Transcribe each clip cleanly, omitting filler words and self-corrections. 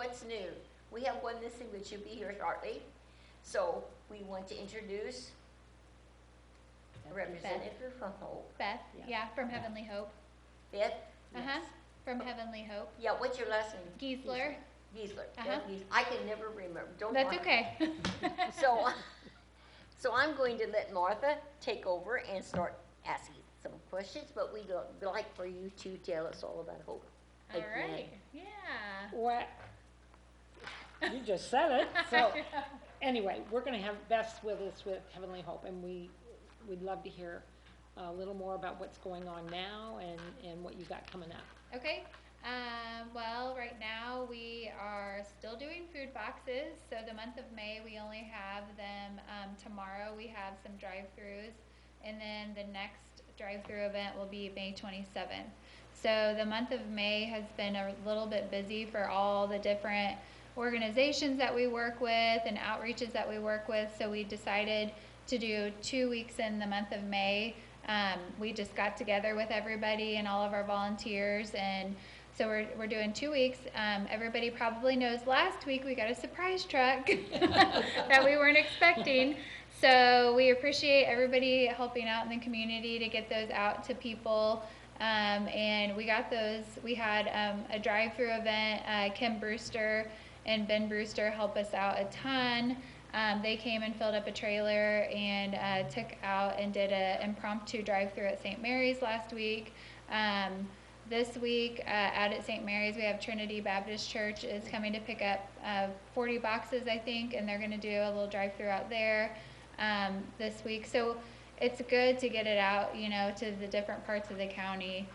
what's new? We have one missing that should be here shortly. So we want to introduce a representative from Hope. Beth, yeah, from Heavenly Hope. Beth? Uh-huh, from Heavenly Hope. Yeah, what's your last name? Giesler. Giesler. Uh-huh. I can never remember. That's okay. So I'm going to let Martha take over and start asking some questions, but we'd like for you to tell us all about Hope. All right, yeah. Well, you just said it. So anyway, we're going to have Beth with us with Heavenly Hope, and we'd love to hear a little more about what's going on now and what you got coming up. Okay. Well, right now we are still doing food boxes. So the month of May, we only have them. Tomorrow we have some drive-throughs, and then the next drive-through event will be May 27th. So the month of May has been a little bit busy for all the different organizations that we work with and outreaches that we work with. So we decided to do 2 weeks in the month of May. We just got together with everybody and all of our volunteers, and so we're doing 2 weeks. Everybody probably knows last week we got a surprise truck that we weren't expecting. So we appreciate everybody helping out in the community to get those out to people. And we got those. We had a drive-through event. Kim Brewster and Ben Brewster helped us out a ton. They came and filled up a trailer and took out and did an impromptu drive-through at St. Mary's last week. This week out at St. Mary's, we have Trinity Baptist Church is coming to pick up 40 boxes, I think, and they're going to do a little drive-through out there this week. So it's good to get it out, to the different parts of the county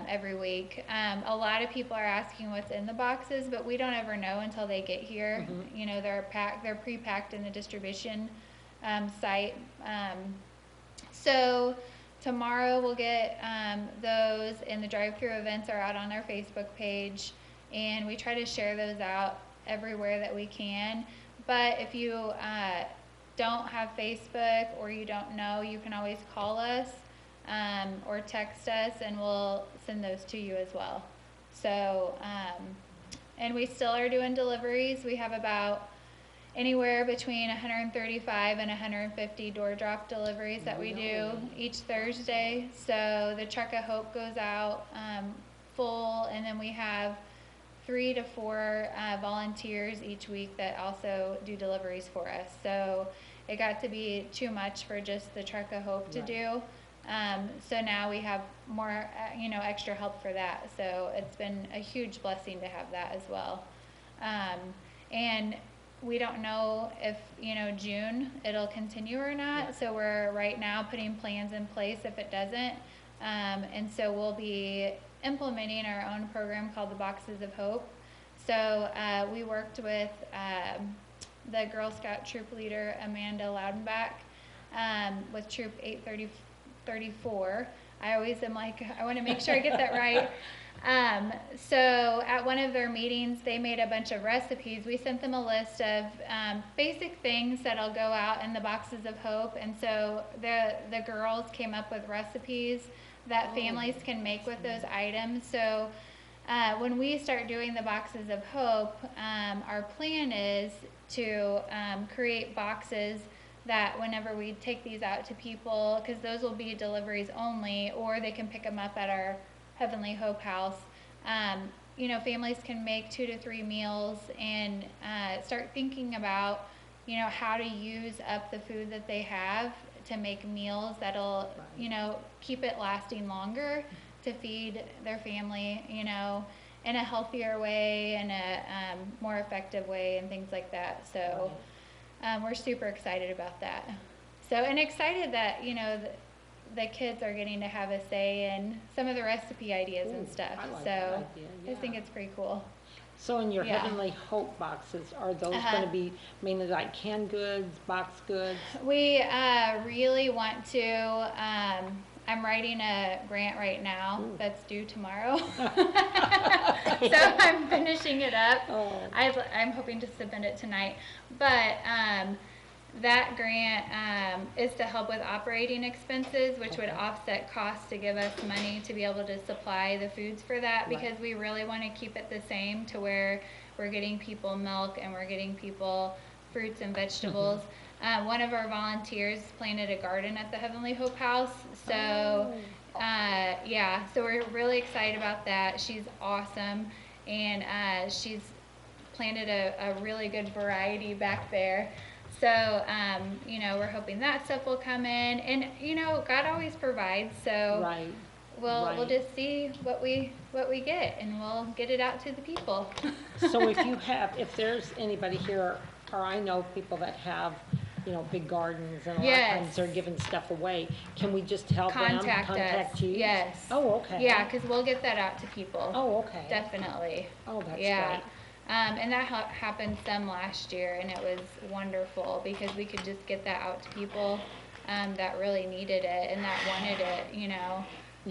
every week. A lot of people are asking what's in the boxes, but we don't ever know until they get here. Mm-hmm. They're pre-packed in the distribution site. So tomorrow we'll get those, and the drive-through events are out on our Facebook page, and we try to share those out everywhere that we can. But if you don't have Facebook or you don't know, you can always call us or text us, and we'll send those to you as well. So, and we still are doing deliveries. We have about anywhere between 135 and 150 door drop deliveries that we do each Thursday. So the Truck of Hope goes out full, and then we have 3 to 4 volunteers each week that also do deliveries for us. So it got to be too much for just the Truck of Hope to do. So now we have more, extra help for that. So it's been a huge blessing to have that as well. And we don't know if, June it'll continue or not. Yeah. So we're right now putting plans in place if it doesn't. And so we'll be implementing our own program called the Boxes of Hope. So we worked with the Girl Scout troop leader, Amanda Loudenbach, with Troop 834. I always am like, I want to make sure I get that right. So at one of their meetings, they made a bunch of recipes. We sent them a list of basic things that'll go out in the Boxes of Hope. And so the girls came up with recipes that families can make with those items. So when we start doing the Boxes of Hope, our plan is to create boxes that whenever we take these out to people, because those will be deliveries only, or they can pick them up at our Heavenly Hope house. Families can make 2 to 3 meals and start thinking about, how to use up the food that they have to make meals that'll, keep it lasting longer to feed their family, in a healthier way and a more effective way and things like that. So we're super excited about that. So, and excited that, the kids are getting to have a say in some of the recipe ideas and stuff. I like so that idea, yeah. I think it's pretty cool. So in your Heavenly Hope boxes, are those going to be mainly like canned goods, box goods? We really want to. I'm writing a grant right now that's due tomorrow. So I'm finishing it up. I'm hoping to submit it tonight. But that grant is to help with operating expenses, which would offset costs to give us money to be able to supply the foods for that, because we really want to keep it the same to where we're getting people milk, and we're getting people fruits and vegetables. One of our volunteers planted a garden at the Heavenly Hope House, so yeah, so we're really excited about that. She's awesome, and she's planted a really good variety back there. So, you know, we're hoping that stuff will come in, and you know, God always provides. So Right. we'll just see what we get, and we'll get it out to the people. So if there's anybody here, or I know people that have, you know, big gardens, and a lot of Yes. times they're giving stuff away, can we just tell them, Contact us. you? Yes. Oh, okay. Yeah, because we'll get that out to people. Oh, okay. Definitely. Oh, that's Yeah. great. And that happened some last year, and it was wonderful because we could just get that out to people that really needed it and that wanted it, you know.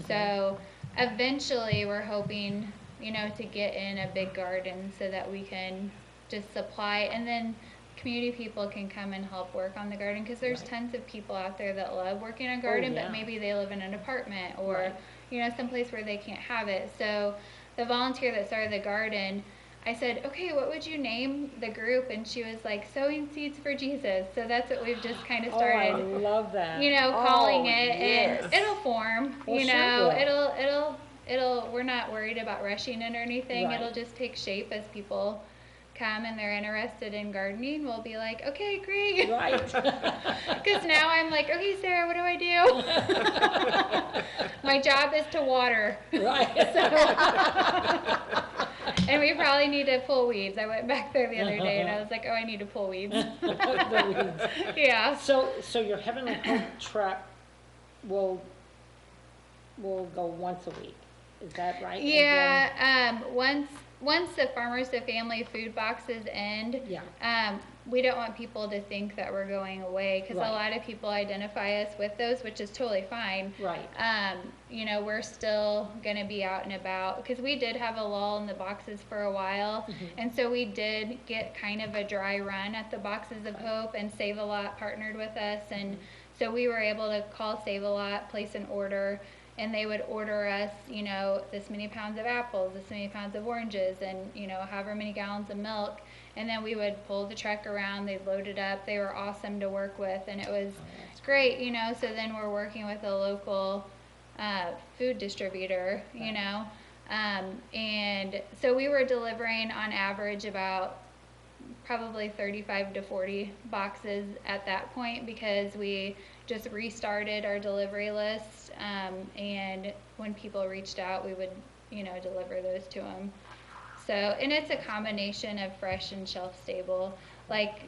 So eventually we're hoping, you know, to get in a big garden so that we can just supply, and then community people can come and help work on the garden, because there's tons of people out there that love working on a garden, yeah. but maybe they live in an apartment or, Right. you know, someplace where they can't have it. So the volunteer that started the garden, I said, okay, what would you name the group? And she was like, Sowing Seeds for Jesus. So that's what we've just kind of Oh, I started, love that. you know, calling Oh, it, yes. and it'll form, Well, you sure know, will. it'll, we're not worried about rushing it or anything. Right. It'll just take shape as people come and they're interested in gardening. We'll be like, okay, great. Right. Because now I'm like, okay, Sarah, what do I do? My job is to water. Right. And we probably need to pull weeds. I went back there the other day and I was like, oh, I need to pull weeds. The weeds. Yeah. So your Heavenly Hope truck will go once a week, is that right? And Yeah, once the Farmers to Family food boxes end, Yeah. we don't want people to think that we're going away, because Right. a lot of people identify us with those, which is totally fine. Right. You know, we're still going to be out and about, because we did have a lull in the boxes for a while, and so we did get kind of a dry run at the Boxes of Hope, and Save a Lot partnered with us, and so we were able to call Save a Lot, place an order, and they would order us, you know, this many pounds of apples, this many pounds of oranges, and, you know, however many gallons of milk. And then we would pull the truck around, they'd load it up. They were awesome to work with, and it was great, you know. So then we're working with a local food distributor, you know. And so we were delivering on average about probably 35 to 40 boxes at that point, because we just restarted our delivery list, and when people reached out, we would, you know, deliver those to them. So, and it's a combination of fresh and shelf stable. Like,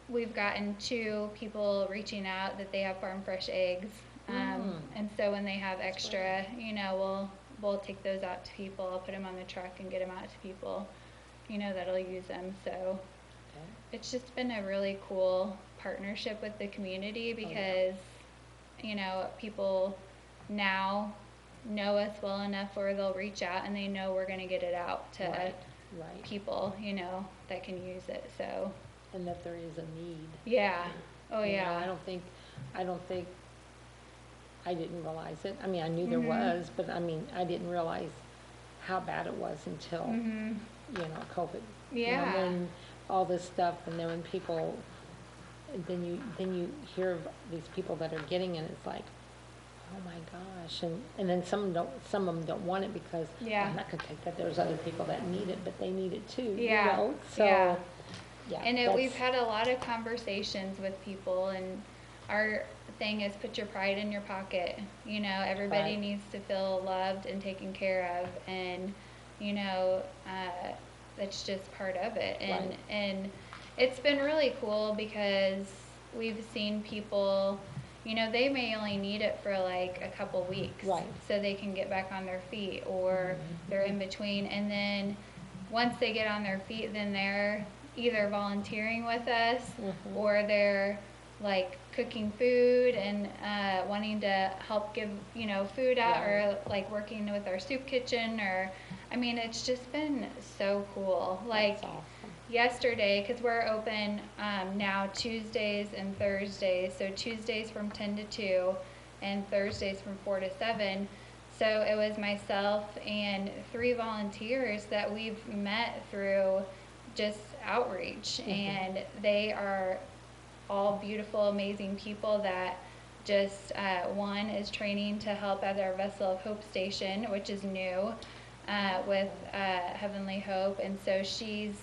we've gotten 2 people reaching out that they have farm fresh eggs, and so when they have extra, you know, we'll take those out to people. I'll put them on the truck and get them out to people, you know, that'll use them. So it's just been a really cool partnership with the community, because you know, people now know us well enough where they'll reach out and they know we're going to get it out to Right. people, you know, that can use it. So And that there is a need. yeah. Oh You know, yeah. I don't think I didn't realize it. I mean, I knew there was, but I mean, I didn't realize how bad it was until, you know, COVID. You know, Yeah. when all this stuff, and then when people, then you hear of these people that are getting it, it's like, oh my gosh, and then some of them don't want it because Yeah. I'm not gonna take that, there's other people that need it, but they need it too, Yeah. you know, so, Yeah. yeah. And we've that's- had a lot of conversations with people, and our thing is put your pride in your pocket. You know, everybody Right. needs to feel loved and taken care of, and you know, that's just part of it. And Right. and it's been really cool because we've seen people, you know, they may only need it for like a couple weeks, Right. so they can get back on their feet, or they're in between, and then once they get on their feet, then they're either volunteering with us, or they're like cooking food and wanting to help give, you know, food out, or like working with our soup kitchen, or I mean, it's just been so cool. Like That's awesome. yesterday, because we're open now Tuesdays and Thursdays, so Tuesdays from 10 to 2 and Thursdays from 4 to 7. So it was myself and 3 volunteers that we've met through just outreach, and they are all beautiful, amazing people that just, one is training to help at our Vessel of Hope station, which is new, with Heavenly Hope, and so she's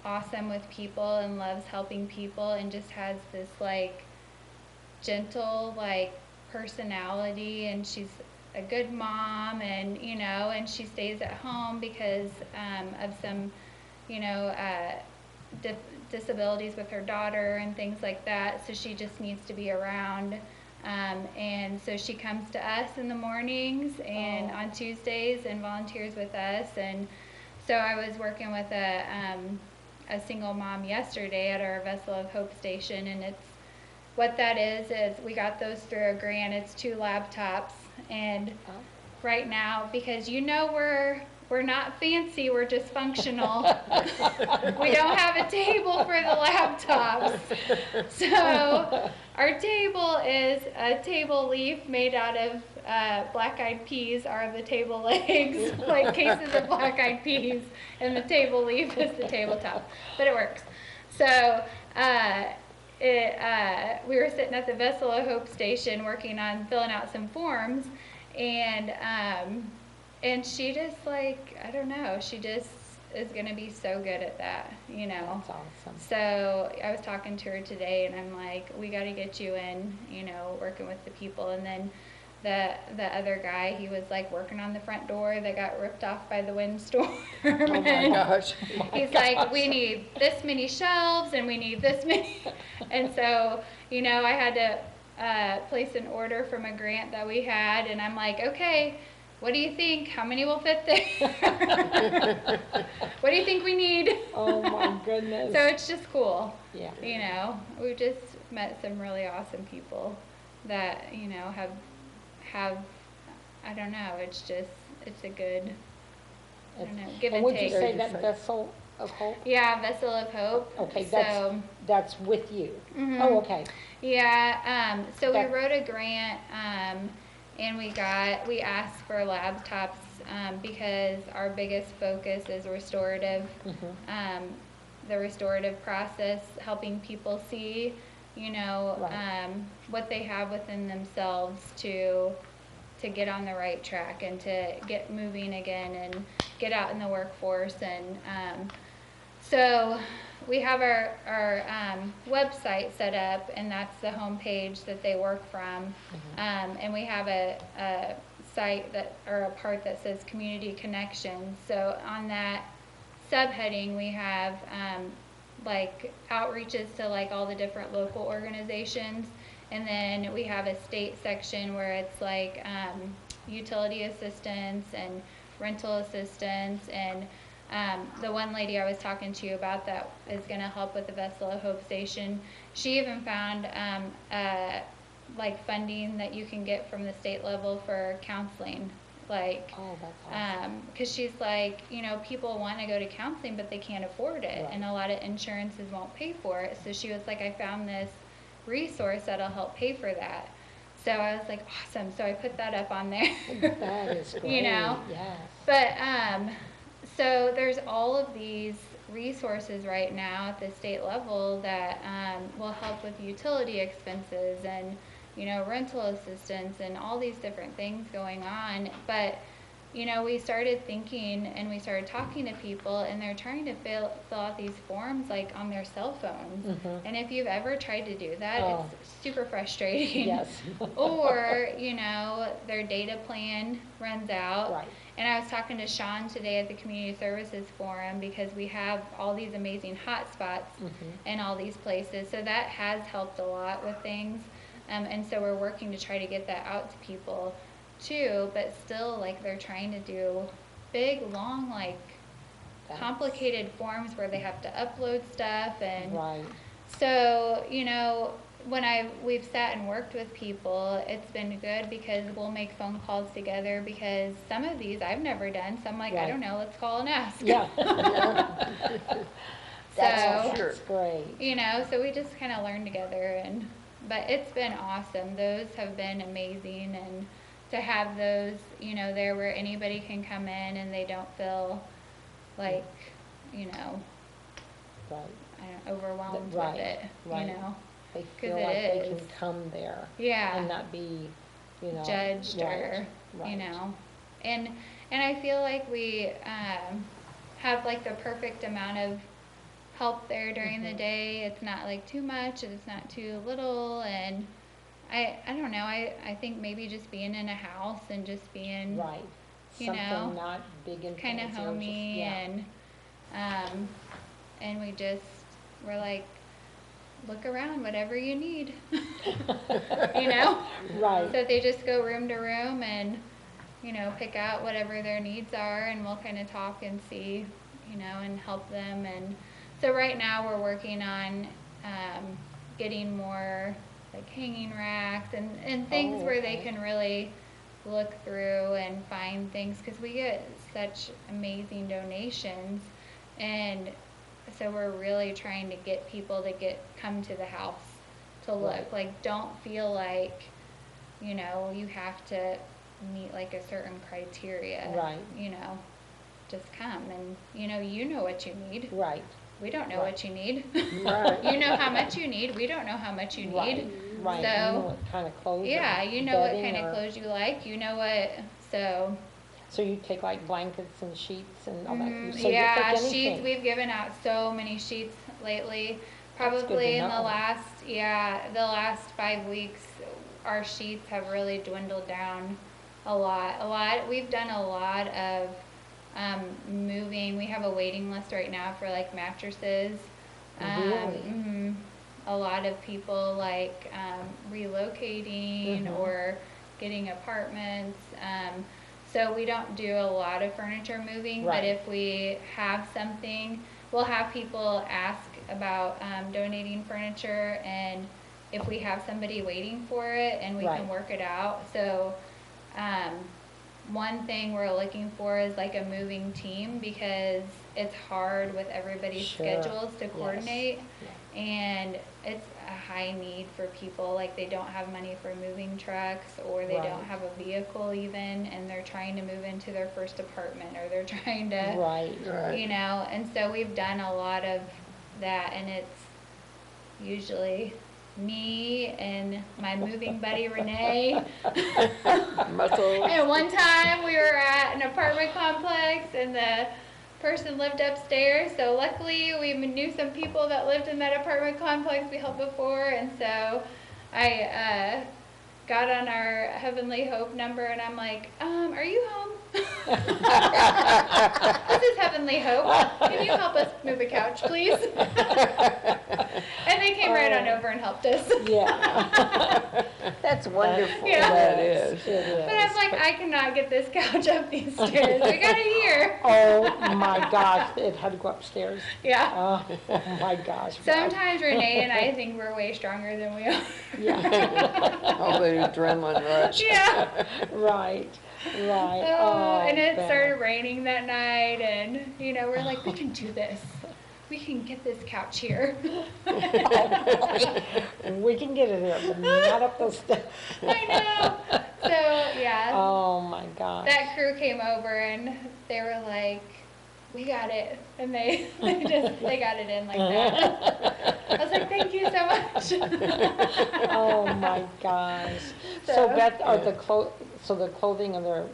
awesome with people and loves helping people and just has this like gentle like personality, and she's a good mom, and you know, and she stays at home because of some, you know, disabilities with her daughter and things like that, so she just needs to be around, and so she comes to us in the mornings and on Tuesdays and volunteers with us. And so I was working with a single mom yesterday at our Vessel of Hope station, and it's what that is we got those through a grant. It's 2 laptops, and right now, because you know we're not fancy, we're just functional. We don't have a table for the laptops. So our table is a table leaf made out of black-eyed peas are the table legs, like cases of black-eyed peas, and the table leaf is the tabletop, but it works. So we were sitting at the Vessel of Hope station working on filling out some forms, and she just like, I don't know, she just is going to be so good at that, you know. That's awesome. So I was talking to her today, and I'm like, we got to get you in, you know, working with the people. And then the other guy, he was like working on the front door that got ripped off by the windstorm. Oh my gosh. He's like, we need this many shelves and we need this many. And so, you know, I had to place an order from a grant that we had, and I'm like, okay, what do you think? How many will fit there? What do you think we need? Oh my goodness. So it's just cool. Yeah. You know, we just met some really awesome people that, you know, have I don't know, it's a good, I don't know, give and would take. you say that Vessel of Hope? Yeah, Vessel of Hope. Okay, so, that's with you. Mhm. Oh, okay. Yeah, so we That- wrote a grant, and we asked for laptops, because our biggest focus is restorative, the restorative process, helping people see, you know, Right. what they have within themselves to get on the right track and to get moving again and get out in the workforce. And so we have our website set up, and that's the home page that they work from. And we have a site or a part that says Community Connections. So on that subheading, we have like outreaches to like all the different local organizations, and then we have a state section where it's like utility assistance and rental assistance. And the one lady I was talking to you about that is going to help with the Vessel of Hope station, she even found like funding that you can get from the state level for counseling. Like, Oh, that's awesome. because she's like, you know, people want to go to counseling, but they can't afford it, Right. and a lot of insurances won't pay for it. So she was like, I found this resource that'll help pay for that. So I was like, awesome. So I put that up on there. That is great. You know? Yes. But so there's all of these resources right now at the state level that will help with utility expenses and, you know, rental assistance and all these different things going on. But, you know, we started thinking and we started talking to people, and they're trying to fill out these forms like on their cell phones. And if you've ever tried to do that, Oh. it's super frustrating. Yes. Or, you know, their data plan runs out. Right. And I was talking to Sean today at the Community Services Forum, because we have all these amazing hot spots in all these places. So that has helped a lot with things. And so we're working to try to get that out to people too, but still, like, they're trying to do big, long, like, That's- complicated forms where they have to upload stuff. And Right. so, you know, when we've sat and worked with people, it's been good because we'll make phone calls together, because some of these I've never done. So I'm like, I Right. don't know, let's call and ask. Yeah. So, Sure. That's great. you know, so we just kind of learn together, but it's been awesome. Those have been amazing, and to have those, there where anybody can come in and they don't feel like, Right. overwhelmed Right, with it, right. They 'Cause feel it like they is. can come there Yeah. and not be, Judged or, right. And I feel like we have like the perfect amount of help there during the day. It's not like too much and it's not too little, and I don't know, I think maybe just being in a house and just being Right. you Something know, not big and kind of fancy or just- homey, yeah. and we're like, look around, whatever you need. Right. So they just go room to room and, pick out whatever their needs are, and we'll kind of talk and see, and help them. And so right now we're working on getting more like hanging racks and things where they can really look through and find things, because we get such amazing donations, and so we're really trying to get people to come to the house to look. Right. Like, don't feel like you have to meet like a certain criteria. Right. Just come, and you know what you need. Right. We don't know Right. what you need. Right. You know how much you need. We don't know how much you Right. need. Right. So, You know what kind of clothes. or yeah, you know what bedding kind of or- clothes you like. You know what. So, So you take like blankets and sheets and all that. mhm, So you yeah, take sheets. anything. We've given out so many sheets lately. That's good to Probably in the know. last 5 weeks, our sheets have really dwindled down a lot. We've done a lot of moving. We have a waiting list right now for like mattresses. Really? Mhm. A lot of people like relocating Mhm. or getting apartments. So we don't do a lot of furniture moving, but Right. if we have something, we'll have people ask about donating furniture, and if we have somebody waiting for it, and we Right. can work it out. So one thing we're looking for is like a moving team, because it's hard with everybody's Sure. schedules to Yes. coordinate, Yeah. and it's a high need for people. Like, they don't have money for moving trucks, or they Right. don't have a vehicle even, and they're trying to move into their first apartment, or they're trying to Right. Right. and so we've done a lot of that, and it's usually me and my moving buddy Renee. Muscles. And one time we were at an apartment complex, and the person lived upstairs, so luckily we knew some people that lived in that apartment complex we helped before, and so I got on our Heavenly Hope number, and I'm like, are you home? This is Heavenly Hope. Can you help us move a couch, please? And they came right on over and helped us. Yeah. That's wonderful. Yeah. That is. It is. But I'm like, I cannot get this couch up these stairs. We got it here. Oh my gosh, it had to go upstairs. Yeah. Oh my gosh. Sometimes Renee and I think we're way stronger than we are. Yeah. All the adrenaline rush. Yeah. Right. Right. Oh, and it Beth. started raining that night, and we're like, we can do this. We can get this couch here. We can get it here, but not up those steps. I know. So yeah, Oh my gosh. that crew came over, and they were like, we got it, and they got it in like that. I was like, thank you so much. Oh my gosh. So So- Beth, so the clothing or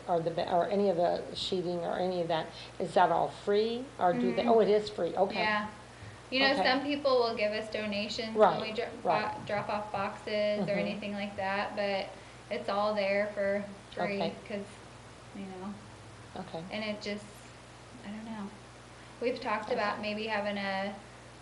any of the sheeting or any of that, is that all free, or do they? Mhm. Oh, it is free. Okay. Yeah. Okay. Some people will give us donations Right, when we right. drop off boxes or Mhm. anything like that, but it's all there for free, Okay. because, Okay. and it just, I don't know. We've talked about maybe having a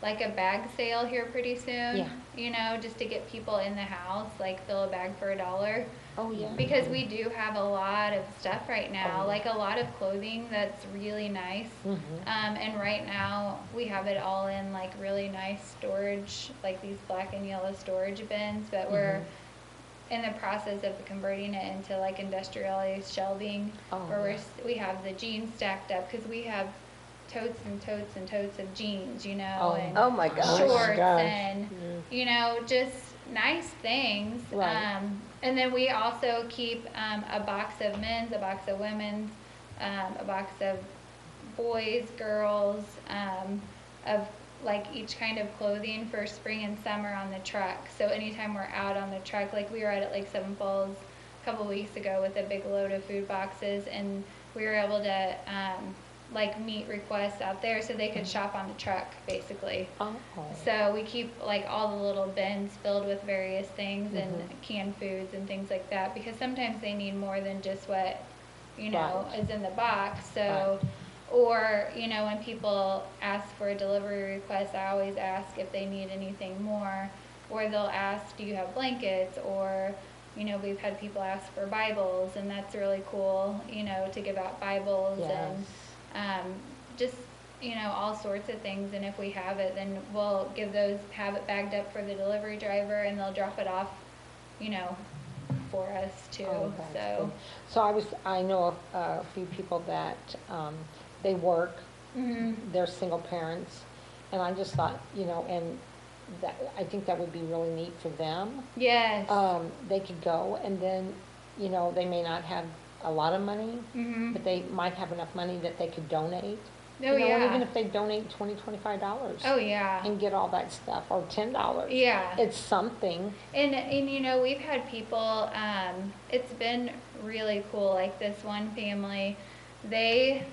bag sale here pretty soon. Yeah. Just to get people in the house, like fill a bag for $1. Oh yeah. Because we do have a lot of stuff right now, Oh, yeah. like a lot of clothing that's really nice. Mhm. And right now we have it all in like really nice storage, like these black and yellow storage bins, but we're in the process of converting it into like industrialized shelving, Oh, where yeah. we have the jeans stacked up, because we have totes and totes and totes of jeans, Oh. and Oh my gosh. shorts Gosh. and just nice things. Right. And then we also keep a box of men's, a box of women's, a box of boys, girls, of like each kind of clothing for spring and summer on the truck. So anytime we're out on the truck, like we were out at Lake Seven Falls a couple weeks ago with a big load of food boxes, and we were able to like meet requests out there so they could shop on the truck basically. Oh. So we keep like all the little bins filled with various things and canned foods and things like that, because sometimes they need more than just what, you know, Right. is in the box. So, or, you know, when people ask for a delivery request, I always ask if they need anything more, or they'll ask, do you have blankets? Or, you know, we've had people ask for Bibles, and that's really cool, you know, to give out Bibles and just, you know, all sorts of things. And if we have it, then we'll have it bagged up for the delivery driver, and they'll drop it off, you know, for us too. Oh, that's So, good. So I know a few people that, they work, they're single parents, and I just thought, you know, and that, I think that would be really neat for them. yes. They could go, and then, you know, they may not have a lot of money, but they might have enough money that they could donate. Oh, You know, and yeah. even if they donate $20, $25. Oh, yeah. And get all that stuff, or $10. Yeah. It's something. And you know, we've had people, it's been really cool. Like this one family, they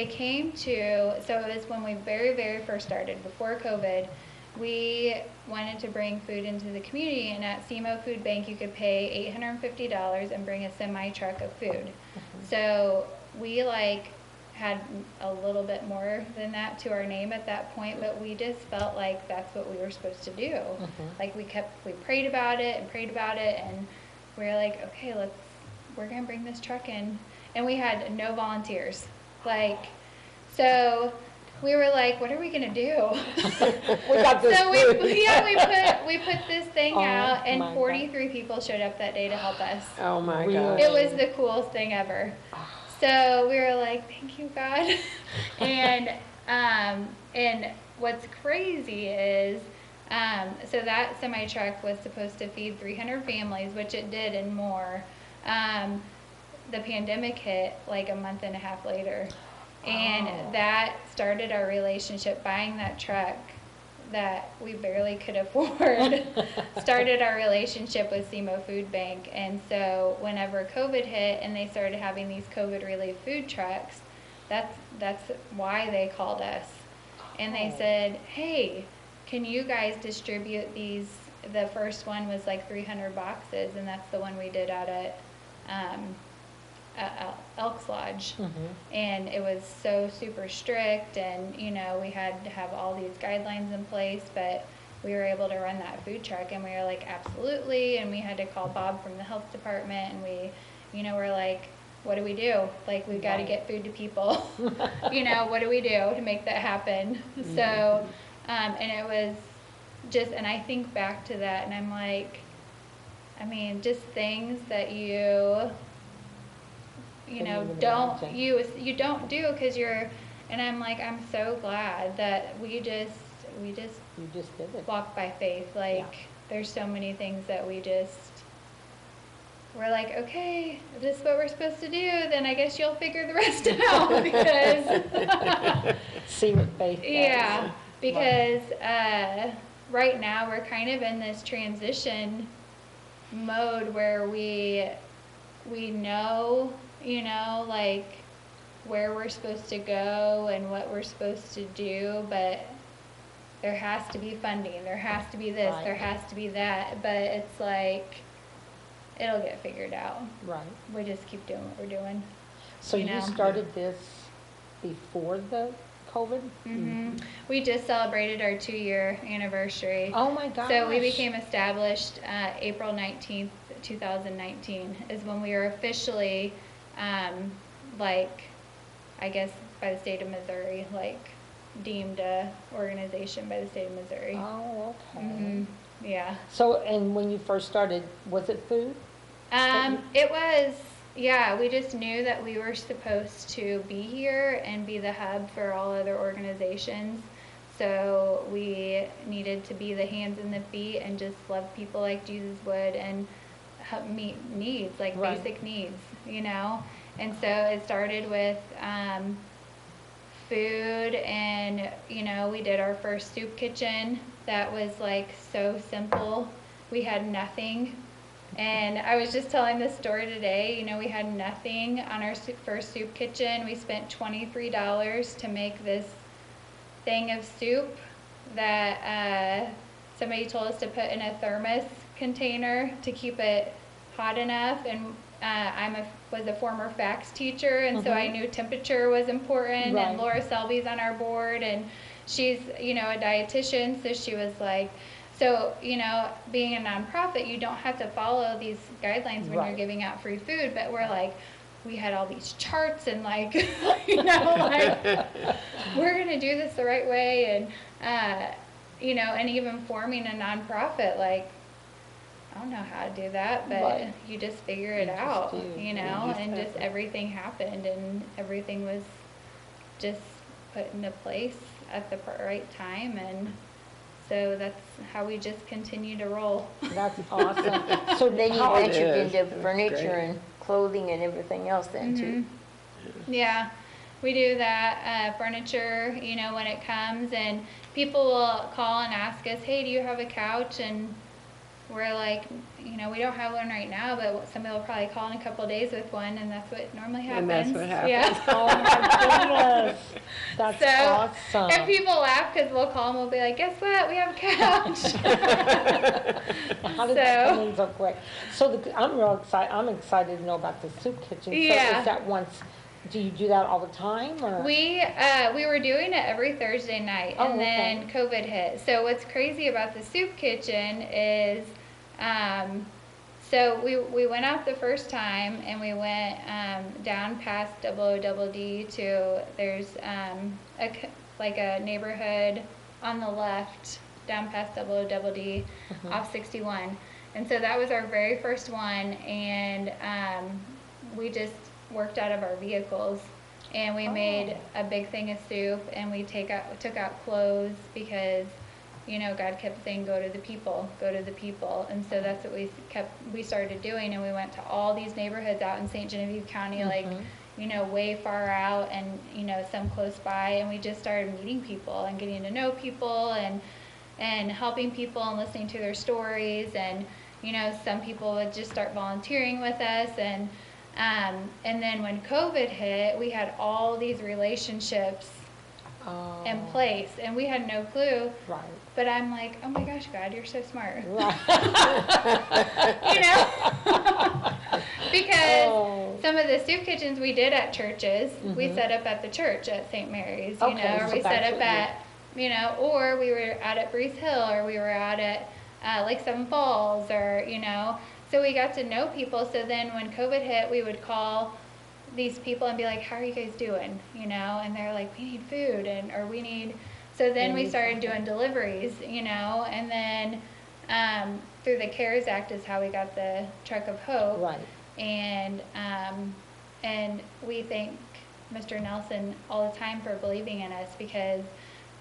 came to, so it was when we very, very first started, before COVID, we wanted to bring food into the community, and at SEMO Food Bank you could pay $850 and bring a semi-truck of food. So we like had a little bit more than that to our name at that point, but we just felt like that's what we were supposed to do. Like we prayed about it, and we were like, okay, we're gonna bring this truck in. And we had no volunteers. Like, so we were like, what are we gonna do? We got this So food. we put this thing Oh, out, and my God. 43 people showed up that day to help us. Oh, my Really? gosh. It was the coolest thing ever. So we were like, thank you, God. And what's crazy is, so that semi truck was supposed to feed 300 families, which it did and more. The pandemic hit like a month and a half later. And that started our relationship. Buying that truck that we barely could afford started our relationship with SEMO Food Bank. And so whenever COVID hit and they started having these COVID relief food trucks, that's why they called us. And they said, hey, can you guys distribute these? The first one was like 300 boxes, and that's the one we did out at Elks Lodge. And it was so super strict, and you know, we had to have all these guidelines in place, but we were able to run that food truck, and we were like, absolutely. And we had to call Bob from the health department, and we, you know, we're like, what do we do? Like, we've got to get food to people. You know, what do we do to make that happen? So, and it was just, and I think back to that, and I'm like, I mean, just things that you know, Couldn't even don't, imagine. you don't do, because you're, and I'm like, I'm so glad that we just You just did it. walk by faith. Like, there's so many things that we're like, okay, if this is what we're supposed to do, then I guess you'll figure the rest out, because See what faith does. yeah, because right now we're kind of in this transition mode where we know, you know, like where we're supposed to go and what we're supposed to do, but there has to be funding, there has to be this, there has to be that, but it's like, it'll get figured out. Right. We just keep doing what we're doing. So You you know. started this before the COVID? We just celebrated our 2-year anniversary. Oh my gosh. So we became established April 19th, 2019 is when we were officially, like, I guess by the state of Missouri, like, deemed a organization by the state of Missouri. Oh, okay. Yeah. So, and when you first started, was it food? It was, yeah, we just knew that we were supposed to be here and be the hub for all other organizations. So we needed to be the hands and the feet and just love people like Jesus would. And help meet needs, like Right. basic needs, you know? And so it started with, food, and, you know, we did our first soup kitchen that was like so simple. We had nothing. And I was just telling this story today, you know, we had nothing on our first soup kitchen. We spent $23 to make this thing of soup that somebody told us to put in a thermos container to keep it hot enough. And was a former fax teacher, and so I knew temperature was important. Right. And Laura Selby's on our board, and she's, you know, a dietitian, so she was like, so, you know, being a nonprofit, you don't have to follow these guidelines when you're giving out free food, but we're like, we had all these charts and like, you know, like, we're gonna do this the right way. And you know, and even forming a nonprofit, like, I don't know how to do that, but you just figure it out, you know, and just everything happened, and everything was just put into place at the right time. And so that's how we just continue to roll. That's awesome. So then you how- ventured is. into That's furniture great. and clothing and everything else then too. Yeah, we do that, furniture, you know, when it comes, and people will call and ask us, hey, do you have a couch? And we're like, you know, we don't have one right now, but somebody will probably call in a couple of days with one, and that's what normally happens. And that's what happens. Yeah. Oh my goodness, that's So, awesome. And people laugh because we'll call and we'll be like, guess what? We have a couch. How did that come So- in so quick? So I'm real excited, I'm excited to know about the soup kitchen. So Yeah. is that once, do you do that all the time, or? We were doing it every Thursday night, Oh, and okay. then COVID hit. So what's crazy about the soup kitchen is, so we went out the first time, and we went down past OOD to, there's like a neighborhood on the left down past OOD off 61, and so that was our very first one, and we just worked out of our vehicles, and we made a big thing of soup, and we took out clothes because, you know, God kept saying, go to the people, and so that's what we started doing, and we went to all these neighborhoods out in St. Genevieve County, like, you know, way far out, and, you know, some close by, and we just started meeting people and getting to know people, and helping people and listening to their stories, and, you know, some people would just start volunteering with us, and then when COVID hit, we had all these relationships in place, and we had no clue. Right. But I'm like, oh my gosh, God, you're so smart. Right. You know? Because Oh. some of the soup kitchens we did at churches, we set up at the church at St. Mary's, you Okay, know, or so we set that's up what you- at, you know, or we were out at Breeze Hill, or we were out at Lake Seven Falls, or, you know. So we got to know people. So then when COVID hit, we would call these people and be like, how are you guys doing? You know, and they're like, we need food, or we need, so then we started doing deliveries, you know, and then through the CARES Act is how we got the Truck of Hope. Right. And we thank Mr. Nelson all the time for believing in us, because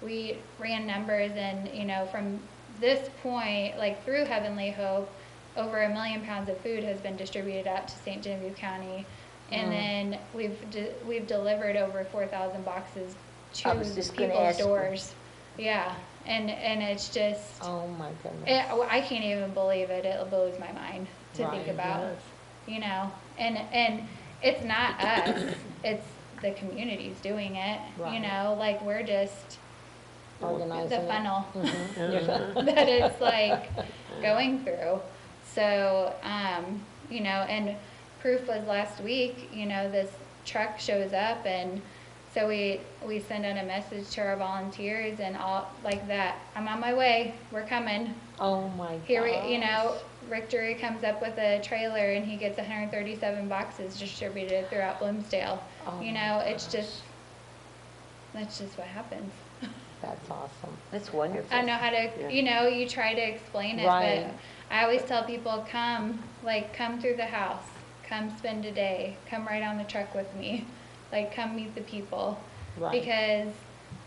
we ran numbers, and, you know, from this point, like through Heavenly Hope, over 1 million pounds of food has been distributed out to St. Genevieve County, and then we've delivered over 4,000 boxes to I was just gonna people's ask you. doors. Yeah, and it's just, Oh my goodness. I can't even believe it. It blows my mind to think Right. about, you know, and it's not us, it's the community's doing it, Right. you know, like we're just Organizing the it. funnel Mhm. that it's like going through. So, you know, and proof was last week, you know, this truck shows up, and so we send out a message to our volunteers, and all like that, I'm on my way, we're coming. Oh my gosh. Here we, you know, Rick Drury comes up with a trailer, and he gets 137 boxes distributed throughout Bloomsdale. Oh You my know, it's gosh. just, that's just what happens. That's awesome. That's wonderful. I don't know how to, Yeah. you know, you try to explain it, Right. but I always tell people, come through the house, come spend a day, come ride on the truck with me, like, come meet the people, Right. because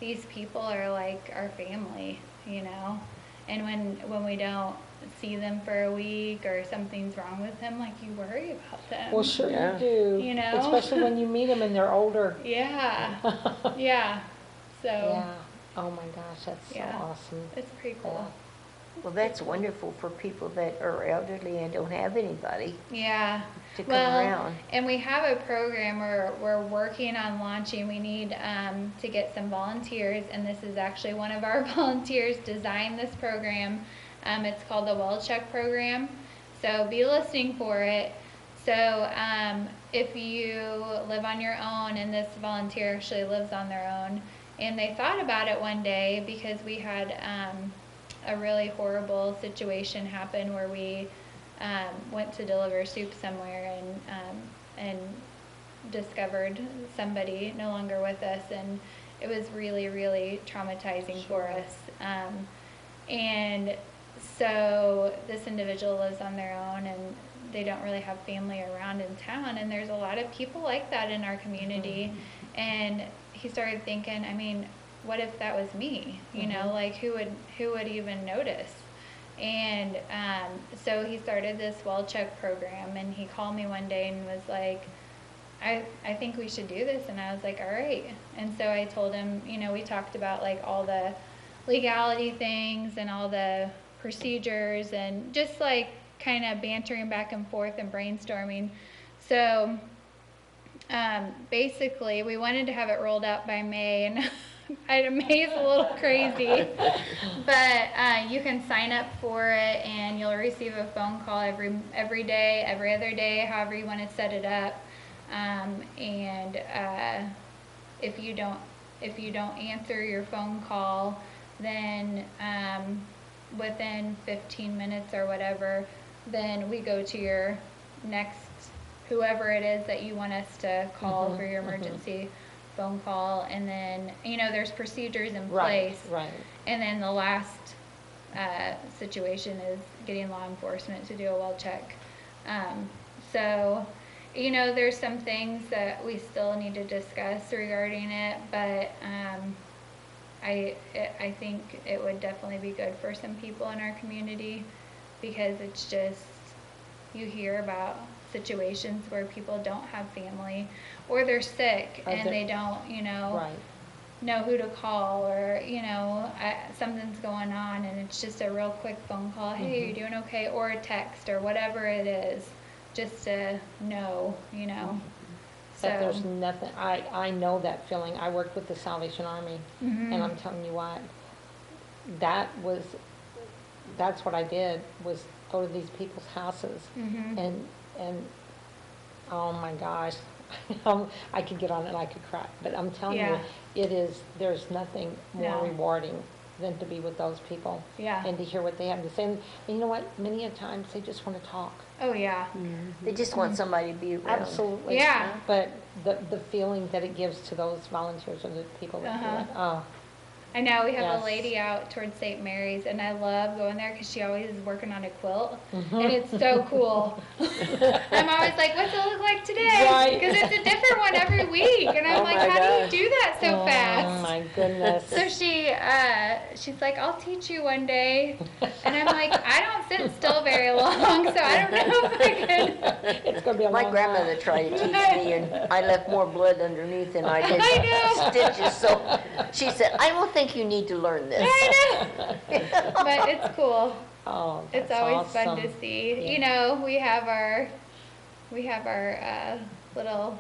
these people are like our family, you know, And when we don't see them for a week or something's wrong with them, like, you worry about them. Well, sure Yeah. you do. You know? Especially when you meet them and they're older. Yeah. Yeah. So Yeah. Oh my gosh, that's so Yeah. awesome. it's pretty cool. Well, that's wonderful for people that are elderly and don't have anybody Yeah. to come Well, around. and we have a program we're working on launching. We need to get some volunteers, and this is actually one of our volunteers designed this program. It's called the Well Check program. So be listening for it. So if you live on your own, and this volunteer actually lives on their own, and they thought about it one day because we had a really horrible situation happen where we went to deliver soup somewhere and discovered somebody no longer with us, and it was really, really traumatizing for us. And so this individual lives on their own, and they don't really have family around in town, and there's a lot of people like that in our community. And he started thinking, I mean, what if that was me? You know, like, who would even notice? And so he started this Well Check program, and he called me one day and was like, I think we should do this. And I was like, all right. And so I told him, you know, we talked about like all the legality things and all the procedures and just like kind of bantering back and forth and brainstorming. So basically we wanted to have it rolled out by May, and May's a little crazy, but you can sign up for it, and you'll receive a phone call every day, every other day, however you want to set it up. And if you don't answer your phone call, then within 15 minutes or whatever, then we go to your next, whoever it is that you want us to call for your emergency phone call. And then, you know, there's procedures in place. Right. And then the last situation is getting law enforcement to do a well check. So, you know, there's some things that we still need to discuss regarding it, but I think it would definitely be good for some people in our community, because it's just, you hear about situations where people don't have family, or they're sick and they don't, you know, know who to call, or, you know, something's going on, and it's just a real quick phone call, hey, are you doing okay, or a text, or whatever it is, just to know, you know. That there's nothing, I know that feeling. I worked with the Salvation Army, and I'm telling you what, that's what I did, was go to these people's houses, and oh my gosh, I could get on it, I could cry, but I'm telling you, there's nothing more rewarding than to be with those people, and to hear what they have to say. And you know what, many a times they just want to talk. Oh yeah. They just want somebody to be around. Absolutely. Yeah. But the feeling that it gives to those volunteers or the people that do it, oh. I know, we have Yes. a lady out towards St. Mary's, and I love going there because she always is working on a quilt, and it's so cool. I'm always like, what's it look like today? Right. Because it's a different one every week, and I'm Oh like, my how gosh. do you do that so Oh fast? my goodness. So she's like, I'll teach you one day, and I'm like, I don't sit still very long, so I don't know if I can. It's gonna be a My long grandmother time. tried to teach me, and I left more blood underneath than I did I know. stitches, so she said, I don't think you need to learn this. I know. But it's cool. Oh, It's that's always fun to awesome. see. Yeah. You know, we have our little,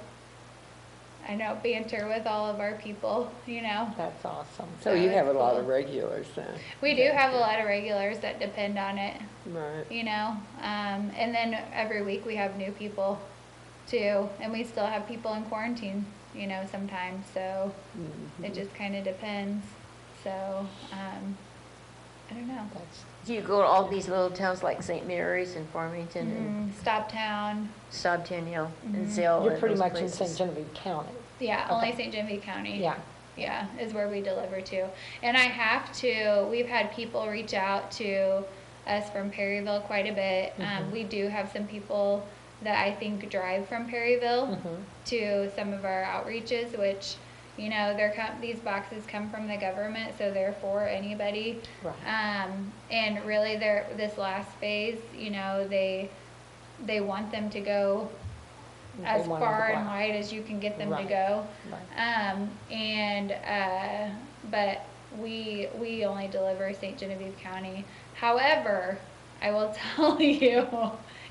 I know, banter with all of our people, you know. That's awesome. So you it's have a lot cool. of regulars then? We do have a lot of regulars that depend on it, Right. you know. And then every week we have new people too, and we still have people in quarantine, you know, sometimes. So it just kind of depends. So I don't know. That's, Do you go to all these little towns like St. Mary's and Farmington and Stoptown. Stobtown, and Zell you're and pretty those much places? in St. Genevieve County. Yeah, Okay. only St. Genevieve County. Yeah. Yeah, is where we deliver to. And I have to, we've had people reach out to us from Perryville quite a bit. We do have some people that I think drive from Perryville to some of our outreaches, which, You know, these boxes come from the government, so they're for anybody. Right. And really, this last phase, you know, they want them to go They as want them to far go and out. wide as you can get them to Right. go. Right. But we only deliver St. Genevieve County. However, I will tell you,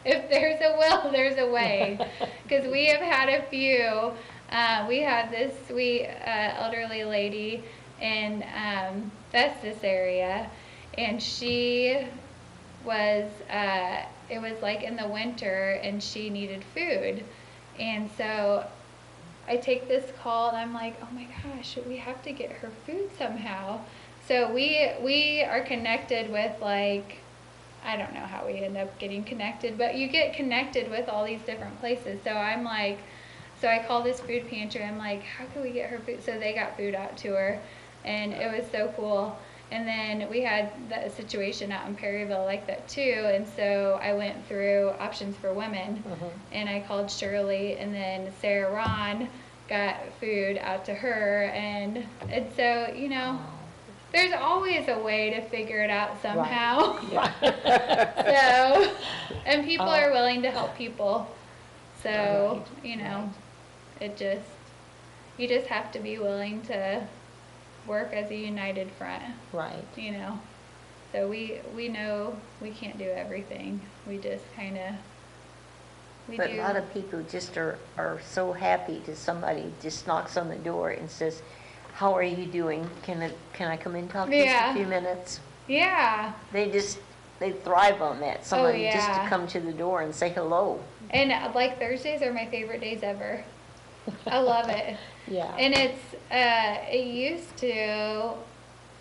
if there's a will, there's a way. Because we have had a few. We had this sweet elderly lady in Festus area, and she was, it was like in the winter, and she needed food. And so I take this call, and I'm like, oh my gosh, we have to get her food somehow. So we are connected with, like, I don't know how we end up getting connected, but you get connected with all these different places. So I'm like, so I call this food pantry. I'm like, how can we get her food? So they got food out to her, and it was so cool. And then we had that situation out in Perryville like that too. And so I went through Options for Women, and I called Shirley, and then Sarah Ron got food out to her. And so, you know, there's always a way to figure it out somehow. So, and people are willing to help people. So, you know, you just have to be willing to work as a united front. Right. You know, so we know we can't do everything. We just kind of, But a lot of people just are so happy to somebody just knocks on the door and says, how are you doing? Can I come in and talk to you for a few minutes? Yeah. They thrive on that. Somebody just to come to the door and say hello. And like Thursdays are my favorite days ever. I love it. Yeah. And it used to,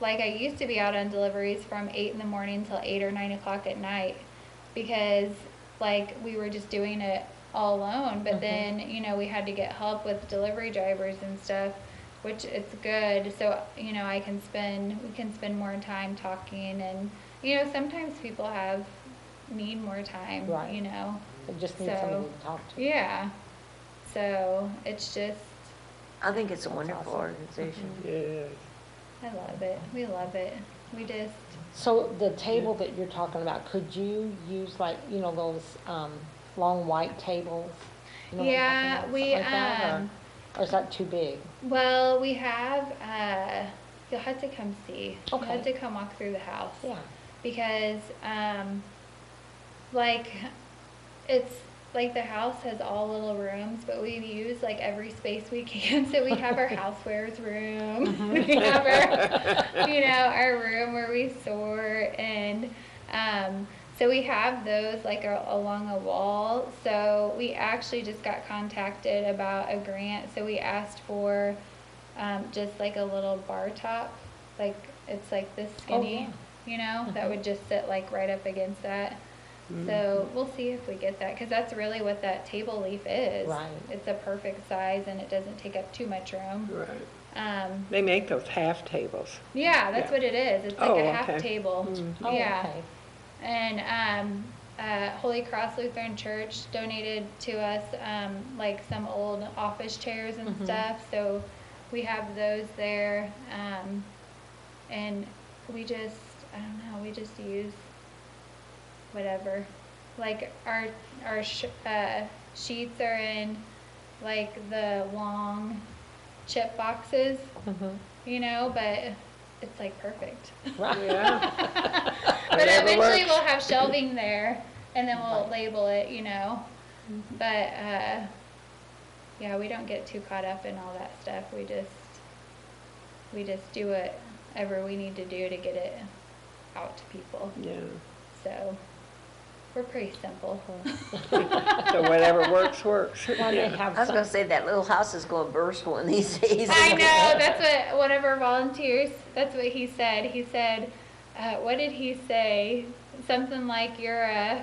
like, I used to be out on deliveries from 8 in the morning till 8 or 9 o'clock at night, because like we were just doing it all alone. But then, you know, we had to get help with delivery drivers and stuff, which it's good. So, you know, we can spend more time talking, and, you know, sometimes people need more time, Right. you know. They just need somebody to talk to. Yeah. So it's just, I think it's a wonderful awesome. organization. Yes. I love it. We love it. We just, So the table that you're talking about, could you use, like, you know, those long white tables? You know what I'm yeah, talking about? we, Something like that, or is that too big? well, we have, you'll have to come see. You'll have Okay. to come walk through the house. Yeah. Because, like, it's, like, the house has all little rooms, but we use, like, every space we can. So we have our housewares room. We have our, you know, our room where we sort, and, so we have those, like, along a wall. So we actually just got contacted about a grant. So we asked for, just like a little bar top, like, it's like this skinny, you know, that would just sit, like, right up against that. So we'll see if we get that, because that's really what that table leaf is. Right. It's a perfect size, and it doesn't take up too much room. Right. They make those half tables. Yeah, that's Yeah. what it is. It's like Oh, a half okay. table. Oh, Yeah. okay. And Holy Cross Lutheran Church donated to us like some old office chairs and stuff. So we have those there. And we just, I don't know, we just use whatever. Like our sheets are in like the long chip boxes, you know, but it's like perfect. Right. Yeah. But Whatever eventually works. we'll have shelving there, and then we'll label it, you know. But yeah, we don't get too caught up in all that stuff. We just do whatever we need to do to get it out to people. Yeah. So we're pretty simple. So whatever works, works. Well, they Yeah. have I was some, gonna say that little house is gonna burst one of these days. I know, that's what one of our volunteers, that's what he said. He said, what did he say? Something like, you're a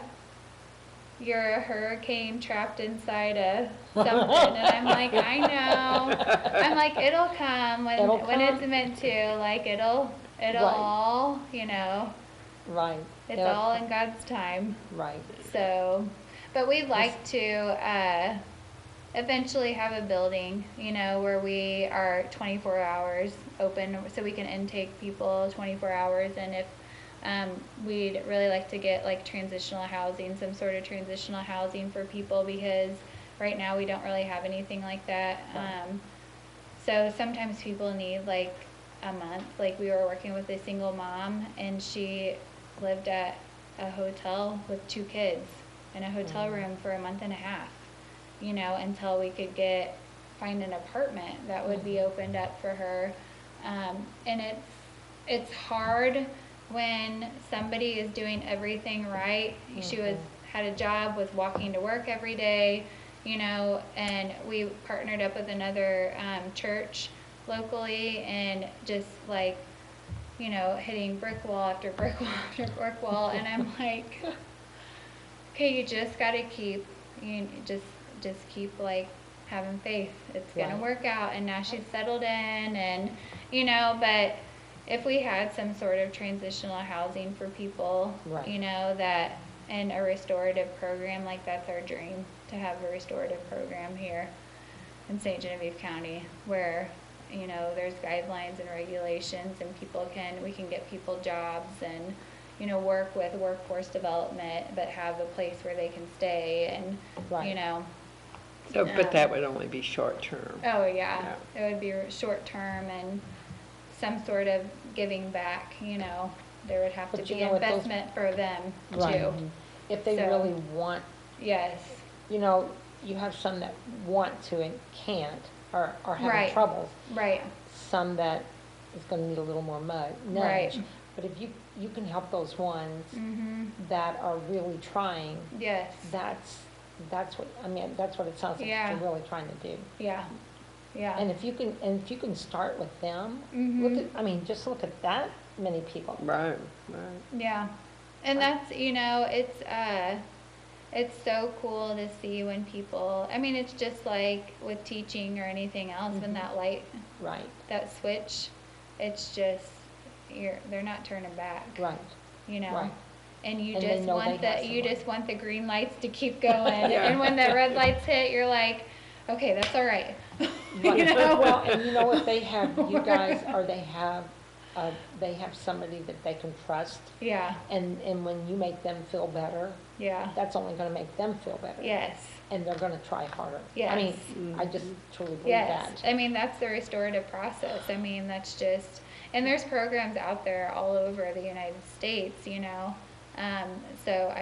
hurricane trapped inside a something. And I'm like, I know. I'm like, it'll come when it's meant to. Like, it'll Right. all, you know, right. it's Yeah. all in God's time. Right. So, but we like to, eventually have a building, you know, where we are 24 hours open, so we can intake people 24 hours. And if we'd really like to get like transitional housing, some sort of transitional housing for people, because right now we don't really have anything like that. So sometimes people need like a month. Like we were working with a single mom, and she lived at a hotel with 2 kids in a hotel room for a month and a half, you know, until we could find an apartment that would be opened up for her. And it's hard when somebody is doing everything right. She had a job, was walking to work every day, you know, and we partnered up with another church locally, and just like, you know, hitting brick wall after brick wall after brick wall. And I'm like, okay, you just gotta keep, just keep like having faith. It's gonna work out. And now she's settled in, and you know, but if we had some sort of transitional housing for people, you know, that, and a restorative program, like that's our dream, to have a restorative program here in St. Genevieve County, where, you know, there's guidelines and regulations, and we can get people jobs, and, you know, work with workforce development, but have a place where they can stay, and, you know. So, but that would only be short term. Oh, yeah. It would be short term, and some sort of giving back, you know. There would have to be investment for them, too. If they really want. Yes. You know, you have some that want to and can't, or having troubles. Right. Some that is gonna need a little more nudge. But if you can help those ones that are really trying. Yes. That's what, I mean, that's what it sounds like you're really trying to do. Yeah. Yeah. And if you can start with them, just look at that many people. Right. Yeah. And that's, you know, it's so cool to see when people, I mean, it's just like with teaching or anything else, when that light, that switch, it's just, they're not turning back. Right. You know? Right. And you And just want the green lights to keep going. Yeah. And when the red lights hit, you're like, okay, that's all right. Right. You know? Well, and you know, if they have you guys, or they have somebody that they can trust. Yeah. And when you make them feel better, that's only gonna make them feel better. Yes. And they're gonna try harder. Yes. I mean, I just truly believe Yes. that. I mean, that's the restorative process. I mean, that's just, and there's programs out there all over the United States, you know. So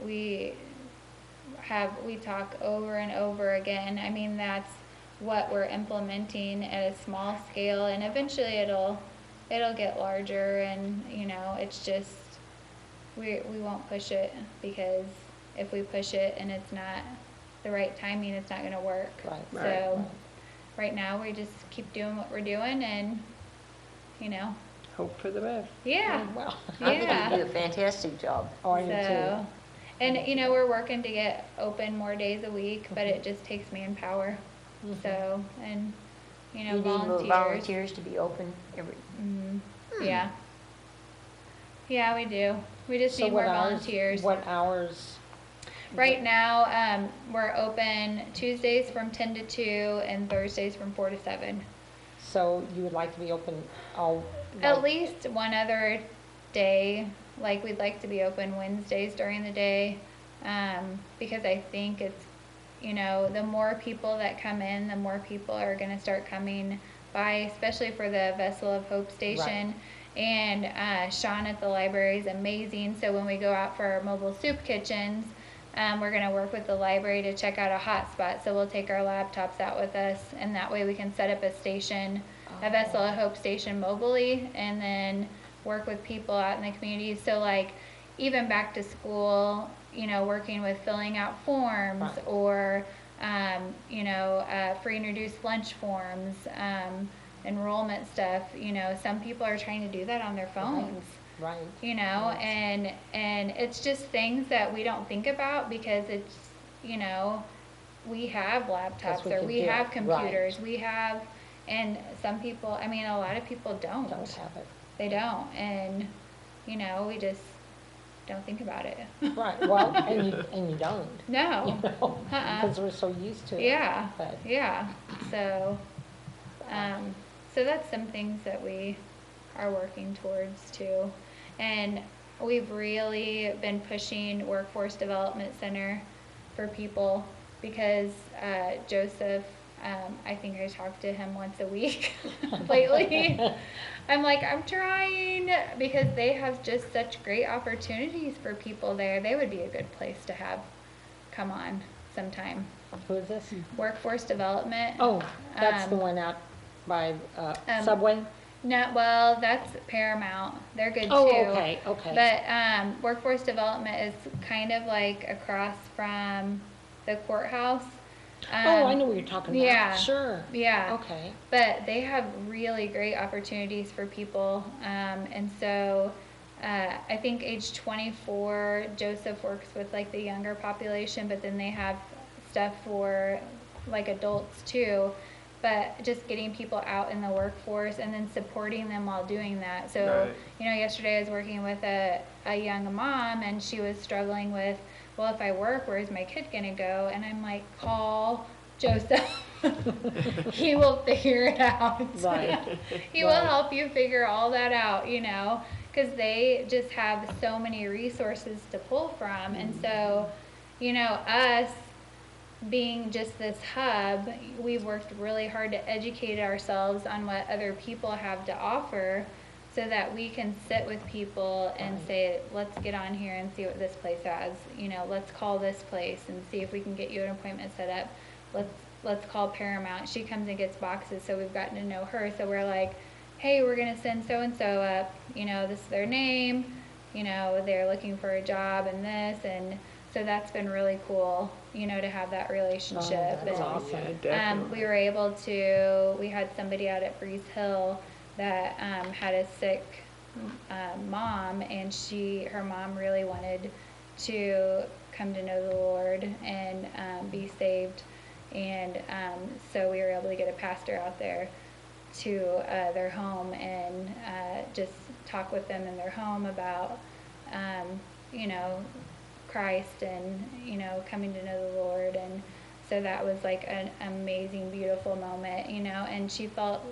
we talk over and over again. I mean, that's what we're implementing at a small scale, and eventually it'll get larger, and, you know, it's just, we won't push it, because if we push it and it's not the right timing, it's not going to work. Right. So right now we just keep doing what we're doing, and, you know. Hope for the best. Yeah. Well, I think you do a fantastic job. oh, I do too. And, you know, we're working to get open more days a week, but it just takes manpower. So, and, you know, You need more volunteers. volunteers to be open every, Yeah. Yeah, we do. We just So need more volunteers. What hours? Right now, we're open Tuesdays from 10 to 2 and Thursdays from 4 to 7. So you would like to be open all? At least one other day. Like, we'd like to be open Wednesdays during the day, because I think it's, you know, the more people that come in, the more people are going to start coming by, especially for the Vessel of Hope station. And Sean at the library is amazing. So when we go out for our mobile soup kitchens, we're going to work with the library to check out a hotspot. So we'll take our laptops out with us, and that way we can set up a station, a Vessel of Hope station mobily, and then work with people out in the community. So, like, even back to school, you know, working with filling out forms, or, you know, free and reduced lunch forms, enrollment stuff. You know, some people are trying to do that on their phones. Right. You know, and it's just things that we don't think about, because it's, you know, we have laptops, or we have computers, we have, and some people, I mean, a lot of people don't Don't have it. they don't. And, you know, we just, don't think about it. Right, well, and you don't, No. because we're so used to it. Yeah, But, yeah. So, so that's some things that we are working towards too. And we've really been pushing Workforce Development Center for people because Joseph, I think I talk to him once a week lately. I'm like, I'm trying, because they have just such great opportunities for people there. They would be a good place to have come on sometime. who is this? Workforce Development. Oh, that's the Um, one out by Subway? No, well, that's Paramount. They're good Oh, too. okay, okay. But Workforce Development is kind of like across from the courthouse. Oh, I know what you're talking about. yeah. Sure. Yeah. Okay. But they have really great opportunities for people. And so I think age 24, Joseph works with like the younger population, but then they have stuff for like adults too. But just getting people out in the workforce and then supporting them while doing that. So, Right. you know, yesterday I was working with a young mom, and she was struggling with, well, if I work, where's my kid gonna go? And I'm like, call Joseph. He will figure it out. Right. He will help you figure all that out, you know, because they just have so many resources to pull from. And so, you know, us being just this hub, we've worked really hard to educate ourselves on what other people have to offer, so that we can sit with people and say, let's get on here and see what this place has. You know, let's call this place and see if we can get you an appointment set up. Let's call Paramount. She comes and gets boxes, so we've gotten to know her. So we're like, hey, we're gonna send so and so up. You know, this is their name. You know, they're looking for a job and this, and so that's been really cool. You know, to have that relationship. That's And, awesome. Yeah, definitely. we were able to, we had somebody out at Breeze Hill that had a sick mom, and her mom really wanted to come to know the Lord and be saved. And so we were able to get a pastor out there to their home and just talk with them in their home about, you know, Christ and, you know, coming to know the Lord. And so that was like an amazing, beautiful moment, you know, and she felt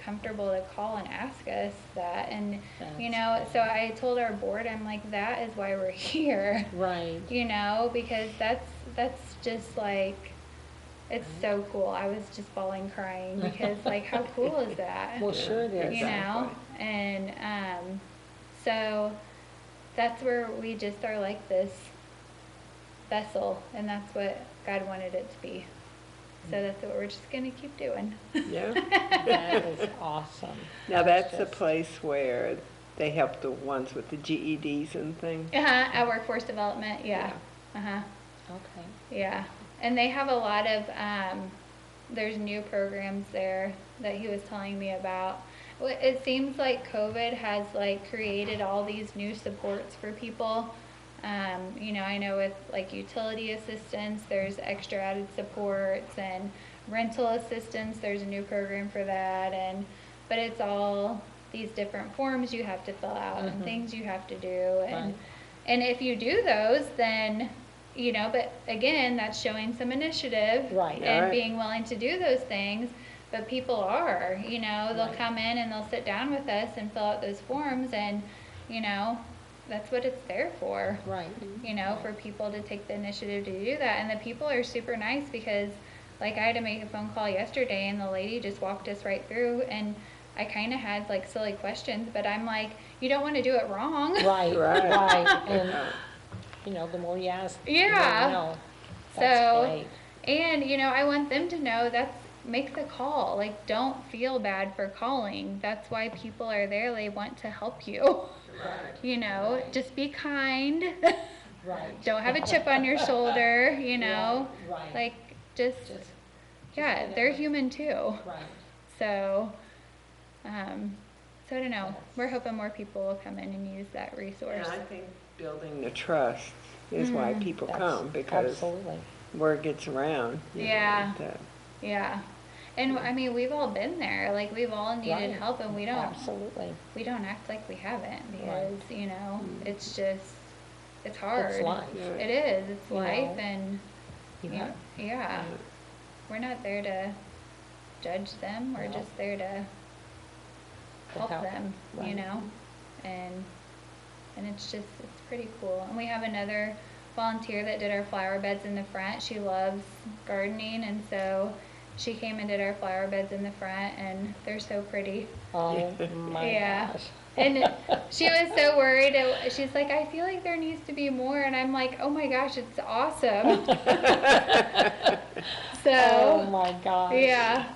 comfortable to call and ask us that. And, you know, so I told our board, I'm like, that is why we're here. Right. You know, because that's just like, it's so cool. I was just bawling crying because like, how cool is that? Well, sure it is. You know, and so that's where we just are like this vessel, and that's what God wanted it to be. So that's what we're just gonna keep doing. Yeah. That is awesome. Now, that's a just- place where they help the ones with the GEDs and things. At Workforce Development, yeah. Okay. Yeah, and they have a lot of, there's new programs there that he was telling me about. It seems like COVID has like created all these new supports for people. You know, I know with like utility assistance, there's extra added supports, and rental assistance, there's a new program for that. But it's all these different forms you have to fill out and things you have to do. And if you do those, then, you know, but again, that's showing some initiative Right. and Right. being willing to do those things. But people are, you know, they'll Right. come in and they'll sit down with us and fill out those forms, and, you know, that's what it's there for, Right. you know, for people to take the initiative to do that. And the people are super nice, because, like, I had to make a phone call yesterday, and the lady just walked us right through, and I kind of had, like, silly questions, but I'm like, you don't want to do it wrong. Right, Right. right. And, you know, the more you ask, the more Yeah. you know. That's So, great. and, you know, I want them to know make the call. Like, don't feel bad for calling. That's why people are there. They want to help you. You know, just be kind. Right. Don't have a chip on your shoulder, you know. Right. Like, just yeah, they're human too. Right. So, so I don't know. We're hoping more people will come in and use that resource. And I think building the trust is why people That's- come, because Absolutely. word gets around. you know, Yeah. that- Yeah. And I mean, we've all been there. Like, we've all needed Right. help, and we don't Absolutely. act like we haven't, because, you know, it's just, it's hard. It's life. Yeah. It is, it's You life, know, and, You yeah, have, yeah. We're not there to judge them, we're No. just there to help them, you right. know? And it's pretty cool. And we have another volunteer that did our flower beds in the front. She loves gardening, and so she came and did our flower beds in the front, and they're so pretty. Oh, my Yeah. gosh. And she was so worried. She's like, I feel like there needs to be more. And I'm like, oh my gosh, it's awesome. So, Oh, my gosh. yeah,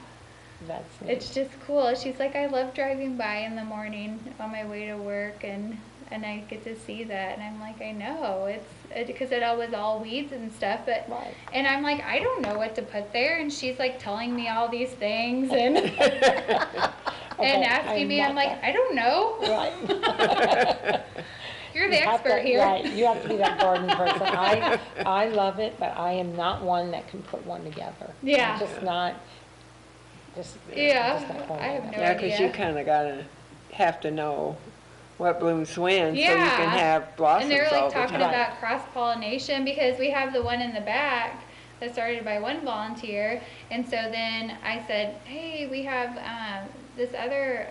That's neat. it's just cool. She's like, I love driving by in the morning on my way to work, and I get to see that. And I'm like, I know. It's because it was all weeds and stuff. But Right. and I'm like, I don't know what to put there. And she's like telling me all these things and Okay, and asking me. I'm not like, I don't know. Right. You're the You have expert to- here. Right, you have to be that garden person. I love it, but I am not one that can put one together. Yeah. I'm just not, just. Yeah, just not one I have like no that. Yeah, 'cause you idea. kinda gotta, have to know what blooms when, so you Yeah. can have blossoms And they're all like the talking time. about cross pollination because we have the one in the back that started by one volunteer, and so then I said, hey, we have this other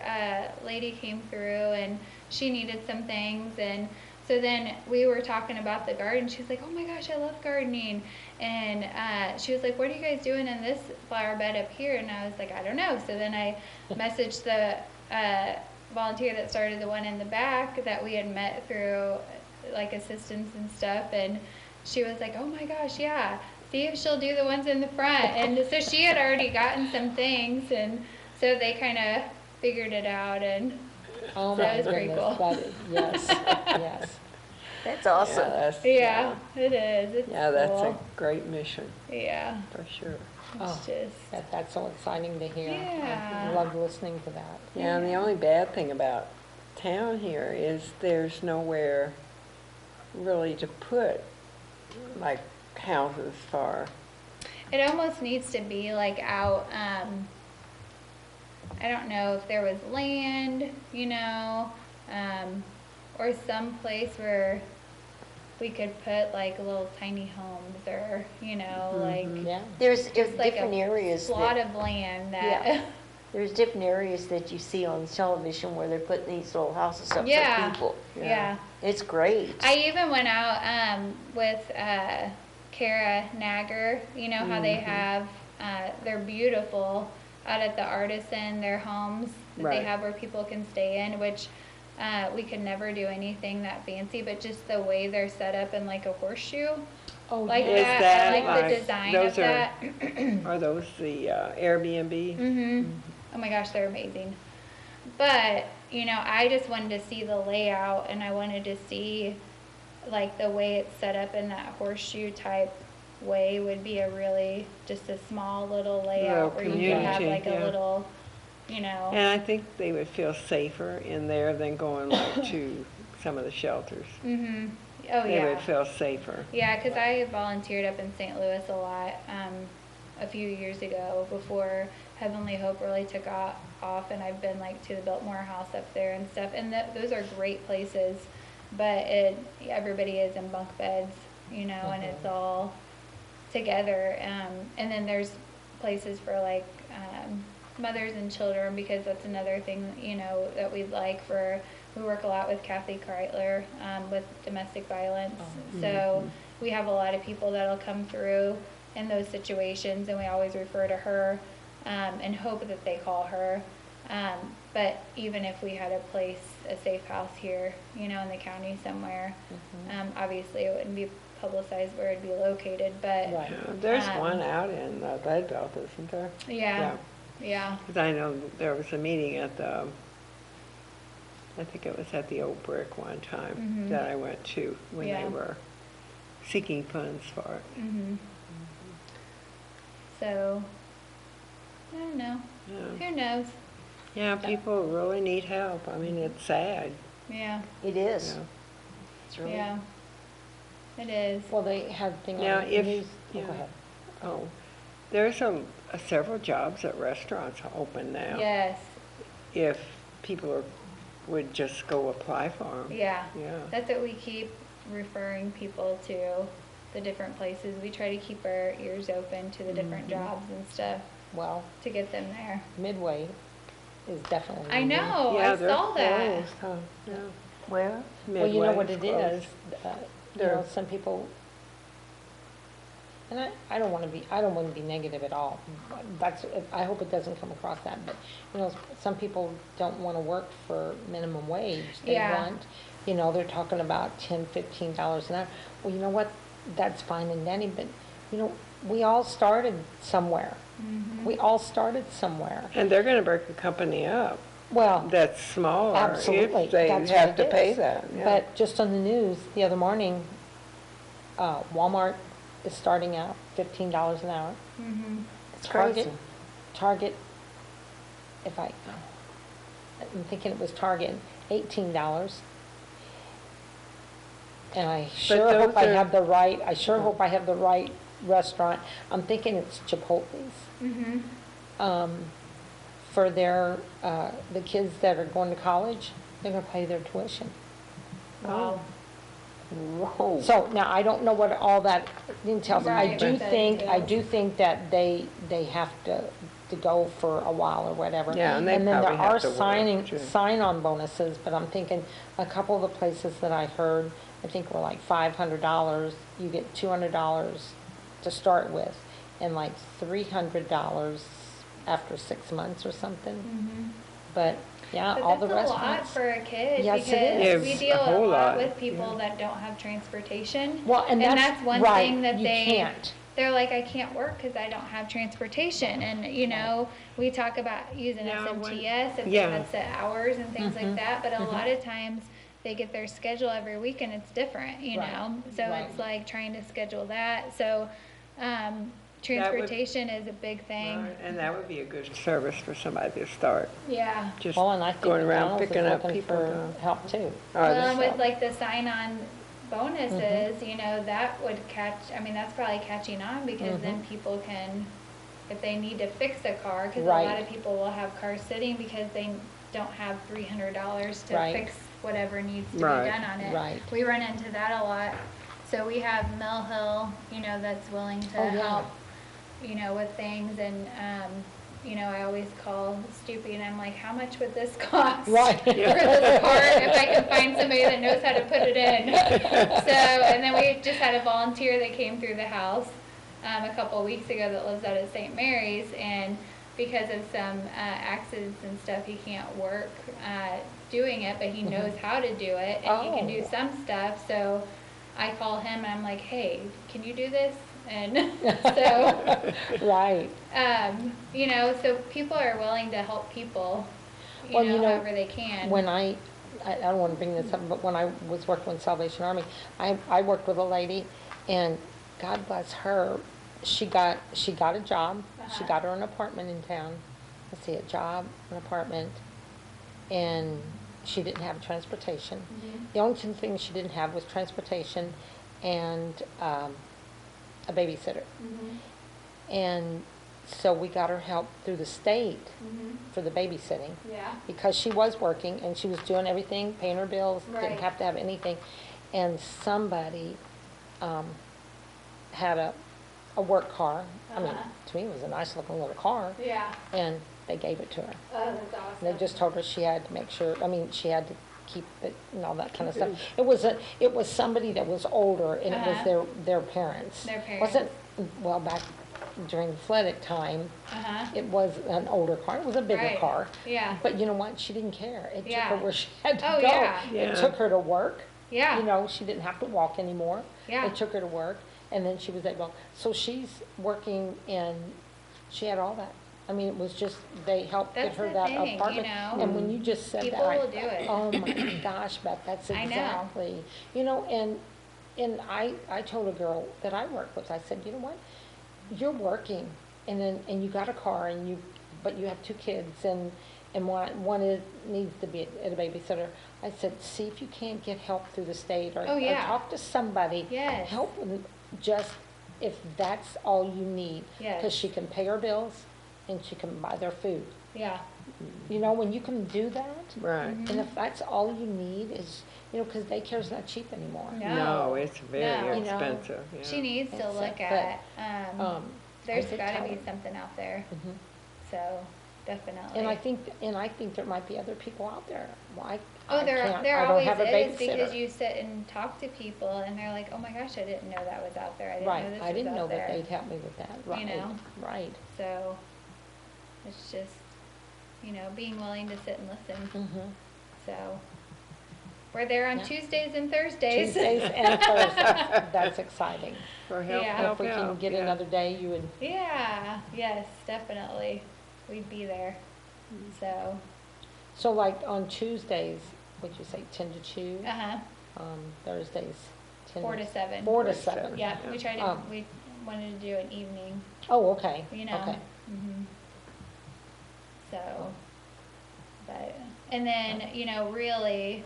lady came through and she needed some things, and so then we were talking about the garden. She was like, oh my gosh, I love gardening, and she was like, what are you guys doing in this flower bed up here? And I was like, I don't know. So then I messaged the volunteer that started the one in the back that we had met through like assistance and stuff, and she was like, oh my gosh, yeah, see if she'll do the ones in the front. And so she had already gotten some things, and so they kind of figured it out, and Oh, So my it was pretty goodness, cool. that is, yes, yes. That's Yeah, awesome. that's, yeah, it is. It's yeah, that's a cool. great mission, Yeah, for sure. Oh, it's just that's so exciting to hear. Yeah. I love listening to that. Yeah, and the only bad thing about town here is there's nowhere really to put, like, houses for, it almost needs to be like out. I don't know if there was land, you know, or some place where we could put like little tiny homes, or you know, like Yeah, There's like different a areas plot that, of land Yeah. that. there's different areas that you see on television where they're putting these little houses up Yeah. for people. Yeah. It's great. I even went out with Kara Nagger. You know how they have, they're beautiful out at the Artisan, their homes that they Right. have where people can stay in, which we could never do anything that fancy, but just the way they're set up in like a horseshoe, oh, like Is that, that I like like- the design those of are- that. are those the Airbnb? Mm-hmm. Oh my gosh, they're amazing. But, you know, I just wanted to see the layout, and I wanted to see like the way it's set up in that horseshoe type way would be a really just a small little layout where you could have community, like a yeah. little, you know. And I think they would feel safer in there than going like to some of the shelters. Mhm. Oh They yeah. would feel safer. Yeah, because I volunteered up in St. Louis a lot a few years ago before Heavenly Hope really took off, and I've been like to the Biltmore House up there and stuff, and those are great places, but everybody is in bunk beds, you know, and it's all together, and then there's places for like mothers and children, because that's another thing, you know, that we'd like for. We work a lot with Kathy Kreitler with domestic violence, so we have a lot of people that'll come through in those situations, and we always refer to her and hope that they call her. But even if we had a place, a safe house here, you know, in the county somewhere, obviously it wouldn't be publicized where it'd be located, but right. There's Um, one out in Leadbelt, isn't there? yeah. Because I know there was a meeting at the, I think it was at the Old Brick one time Mhm. that I went to when Yeah. they were seeking funds for it. Mhm. So, I don't know. Yeah. Who knows? Yeah, people really need help. I mean, it's sad. Yeah, It is. Yeah. It's really. yeah. It is. Well, they had thing Now, on the if- news, oh, yeah. go ahead. Oh, there's several jobs at restaurants open now. Yes. If people would just go apply for them. Yeah. Yeah. That's what we keep referring people to the different places. We try to keep our ears open to the different jobs and stuff Well, to get them there. Midway is definitely. I moving. know, Yeah, I they're saw that. closed, huh? Yeah. Where? Well, you know Midway's what it closed. is, you They're- know, some people, and I don't wanna be negative at all. That's, I hope it doesn't come across that, but, you know, some people don't wanna work for minimum wage. They Yeah. want, you know, they're talking about $10, $15 an hour. Well, you know what, that's fine and dandy, but, you know, we all started somewhere. We all started somewhere. And they're gonna break a company up Well, that's smaller absolutely, if they that's what have to it pay is. that, yeah. But just on the news the other morning, Walmart is starting out $15 an hour. It's Target, crazy. Target, I'm thinking it was Target, $18. And I sure those hope I are- have the right restaurant. I'm thinking it's Chipotle's. For their, the kids that are going to college, they're gonna pay their tuition. Wow. Whoa. So now, I don't know what all that entails. I Right, do what that think, I entails. do think that they have to go for a while or whatever. Yeah, and they then probably there are have to work, too. sign-on bonuses, but I'm thinking a couple of the places that I heard, I think were like $500, you get $200 to start with, and like $300 after 6 months or something. But, yeah, But all the that's a lot restaurants. for a kid, Yes, it because is. we It's deal a a whole lot lot, with people yeah. that don't have transportation. Well, and that's one right, thing that you they, can't. they're like, I can't work because I don't have transportation. And, you know, we talk about using Now, SMTS if yeah. they have set hours and things Mm-hmm. like that, but a lot of times they get their schedule every week and it's different, you Right, know? So right. it's like trying to schedule that. So, transportation is a big thing. Right, and that would be a good service for somebody to start, Yeah. just Well, and I think going around McDonald's is picking up looking people. for help too. Well, and this- with like the sign-on bonuses, you know, that would catch, I mean, that's probably catching on because then people can, if they need to fix a car, because a lot Right. of people will have cars sitting because they don't have $300 to Right. fix whatever needs to be Right. done on it. Right. We run into that a lot. So we have Mill Hill, you know, that's willing to Oh, yeah. help, you know, with things and, you know, I always call Stoopy and I'm like, how much would this cost? Right. For this part, if I can find somebody that knows how to put it in. So, and then we just had a volunteer that came through the house, a couple of weeks ago that lives out at St. Mary's, and because of some, accidents and stuff, he can't work, doing it, but he knows how to do it, and he can do Oh. some stuff, so I call him and I'm like, hey, can you do this? And so, Right. you know, so people are willing to help people, Well, you know, however they can. When I don't want to bring this up, but when I was working with Salvation Army, I worked with a lady, and God bless her, she got a job, she got her an apartment in town, let's see, a job, an apartment, and she didn't have transportation. The only two things she didn't have was transportation and a babysitter. And so we got her help through the state for the babysitting. Yeah. Because she was working and she was doing everything, paying her bills, Right. didn't have to have anything. And somebody had a work car. I mean, to me, it was a nice looking little car. Yeah. And they gave it to her. Oh, that's awesome. And they just told her she had to make sure, I mean, she had to keep it and all that kind of stuff. It was somebody that was older and it was their parents. Their parents. Wasn't, well, back during athletic time, it was an older car, it was a bigger Right. car. Yeah. But you know what, she didn't care. It took Yeah. her where she had to Oh, go. yeah. Yeah. It took her to work. Yeah. You know, she didn't have to walk anymore. Yeah. It took her to work, and then she was able, so she's working and she had all that. I mean, it was just, they helped get That's her the that thing, you apartment. know? And when you just said that, People I will do thought, it. oh my gosh, Beth, that's I know. exactly. You know, and I told a girl that I work with, I said, you know what? You're working, and you got a car, but you have two kids, and one needs to be at a babysitter. I said, see if you can't get help through the state, or Oh, yeah. talk to somebody. Yes. Help them, just, if that's all you need. Yes. Because she can pay her bills, and she can buy their food. Yeah. You know, when you can do that, Right. and if that's all you need is, you know, because daycare's not cheap anymore. No. No, it's No. very You know, expensive, yeah. She needs to That's look it, at, I there's did gotta tell be her. something out there, Mhm. so, definitely. And I think there might be other people out there. Well, I Oh, there can't- there I don't always have a is, because babysitter. you sit and talk to people and they're like, oh my gosh, I didn't know that was out there, I didn't Right, know this I was didn't know out that there. they'd help me with that, right, know? right. So, it's just, you know, being willing to sit and listen, Mhm. so. We're there on Yeah. Tuesdays and Thursdays. Tuesdays and Thursdays, that's exciting. For help, Yeah. help If we can out, get yeah. another day, you would, Yeah, yes, definitely, we'd be there, so, so like on Tuesdays, what'd you say, 10 to 2? uh-huh, Thursdays, 10 4 to 7. 4 to 7. 7. Yeah, we tried to, Um, we wanted to do an evening, Oh, okay, you know. okay. Mhm. So, but, and then, you know, really,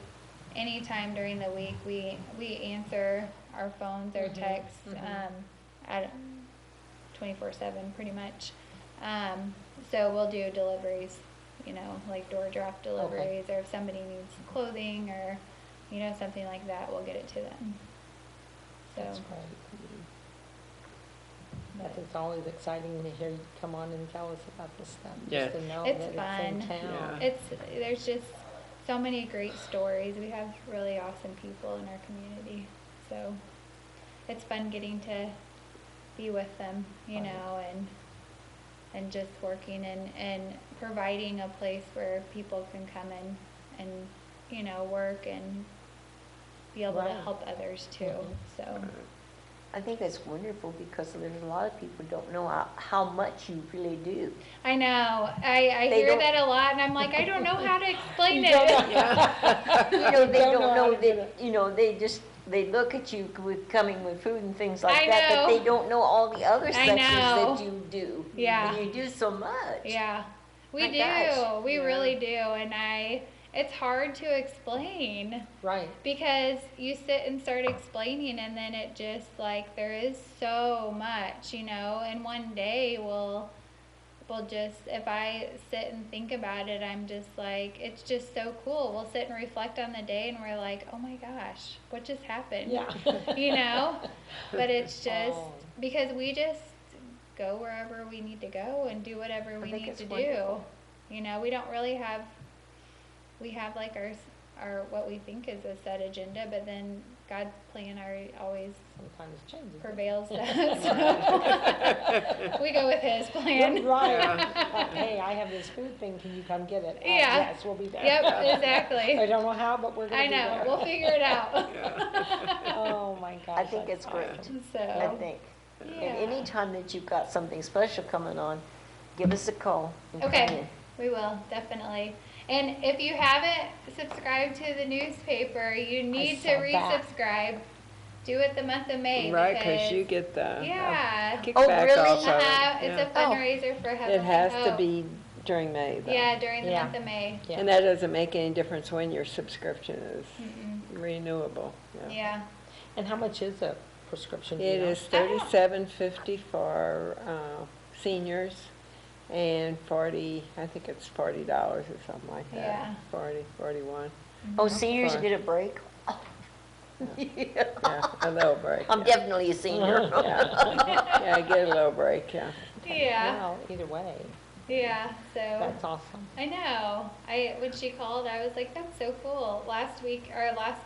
anytime during the week, we answer our phones or Mhm, texts, mhm. at 24/7 pretty much. So we'll do deliveries, you know, like door drop deliveries, or if somebody needs clothing or, you know, something like that, we'll get it to them. So, That's great. but But it's always exciting to hear you come on and tell us about this stuff, Yeah. just to know It's that it's fun. in town. Yeah. there's just so many great stories. We have really awesome people in our community. So it's fun getting to be with them, you Right. know, and just working and providing a place where people can come in and, you know, work and be able to Right. help others too. Mhm. So, I think that's wonderful because there's a lot of people don't know how much you really do. I know, I They hear don't- that a lot and I'm like, I don't know how to explain You don't it. You know, they Don't don't know how know to do that, you know, they look at you with coming with food and things like I that, but they know. don't know all the other I sections know. that you do. Yeah. And you do so much. Yeah, we My do. gosh. We Yeah. really do. And it's hard to explain Right, because you sit and start explaining and then it just like, there is so much, you know, and one day we'll just, if I sit and think about it, I'm just like, it's just so cool. We'll sit and reflect on the day and we're like, oh my gosh, what just happened? yeah. You know? But it's just Oh. because we just go wherever we need to go and do whatever we think need it's to wonderful. do. You know, we don't really have, we have like our what we think is a set agenda, but then God's plan always Sometimes changes. prevails that. So we go with His plan. Right. Hey, I have this food thing, can you come get it? Yeah. Yes, we'll be there. Yep, I exactly. don't know how, but we're gonna I be there. know. We'll figure it out. Oh, my gosh. I think that's it's great. awesome. So, I think. yeah. And any time that you've got something special coming on, give us a call. and come Okay, in. we will, definitely. And if you haven't subscribed to the newspaper, you need to saw that. resubscribe. Do it the month of May. Right, 'cause because you get the Yeah. kickback really? off of it. It's a yeah. fundraiser for Heavenly It has to Hope. be during May, though. Yeah, during the Yeah. month of May. Yeah. And that doesn't make any difference when your subscription is Mm-mm. renewable. Yeah. And how much is a prescription? do you It know? is $37.50 for seniors and I think it's $40 or something like that. Yeah. 40, 41. Oh, seniors Fine. get a break? Yeah. Yeah, a little break. I'm yeah. definitely a senior. Yeah, get a little break, yeah. Yeah. Well, either way, Yeah. So that's awesome. I know. When she called, I was like, "That's so cool." Last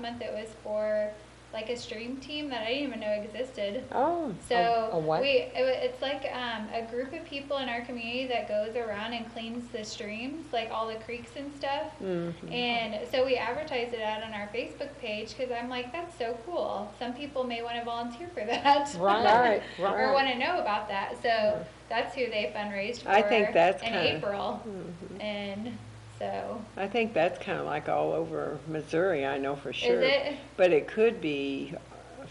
month, it was for like a stream team that I didn't even know existed. Oh, So A what? it's like a group of people in our community that goes around and cleans the streams, like all the creeks and stuff. mhm. And so we advertised it out on our Facebook page because I'm like, that's so cool. Some people may want to volunteer for that. Right, Or right. want to know about that. So that's who they fundraised for I think that's in kinda- April. Mhm. And so, I think that's kind of like all over Missouri, I know for sure. is it? But it could be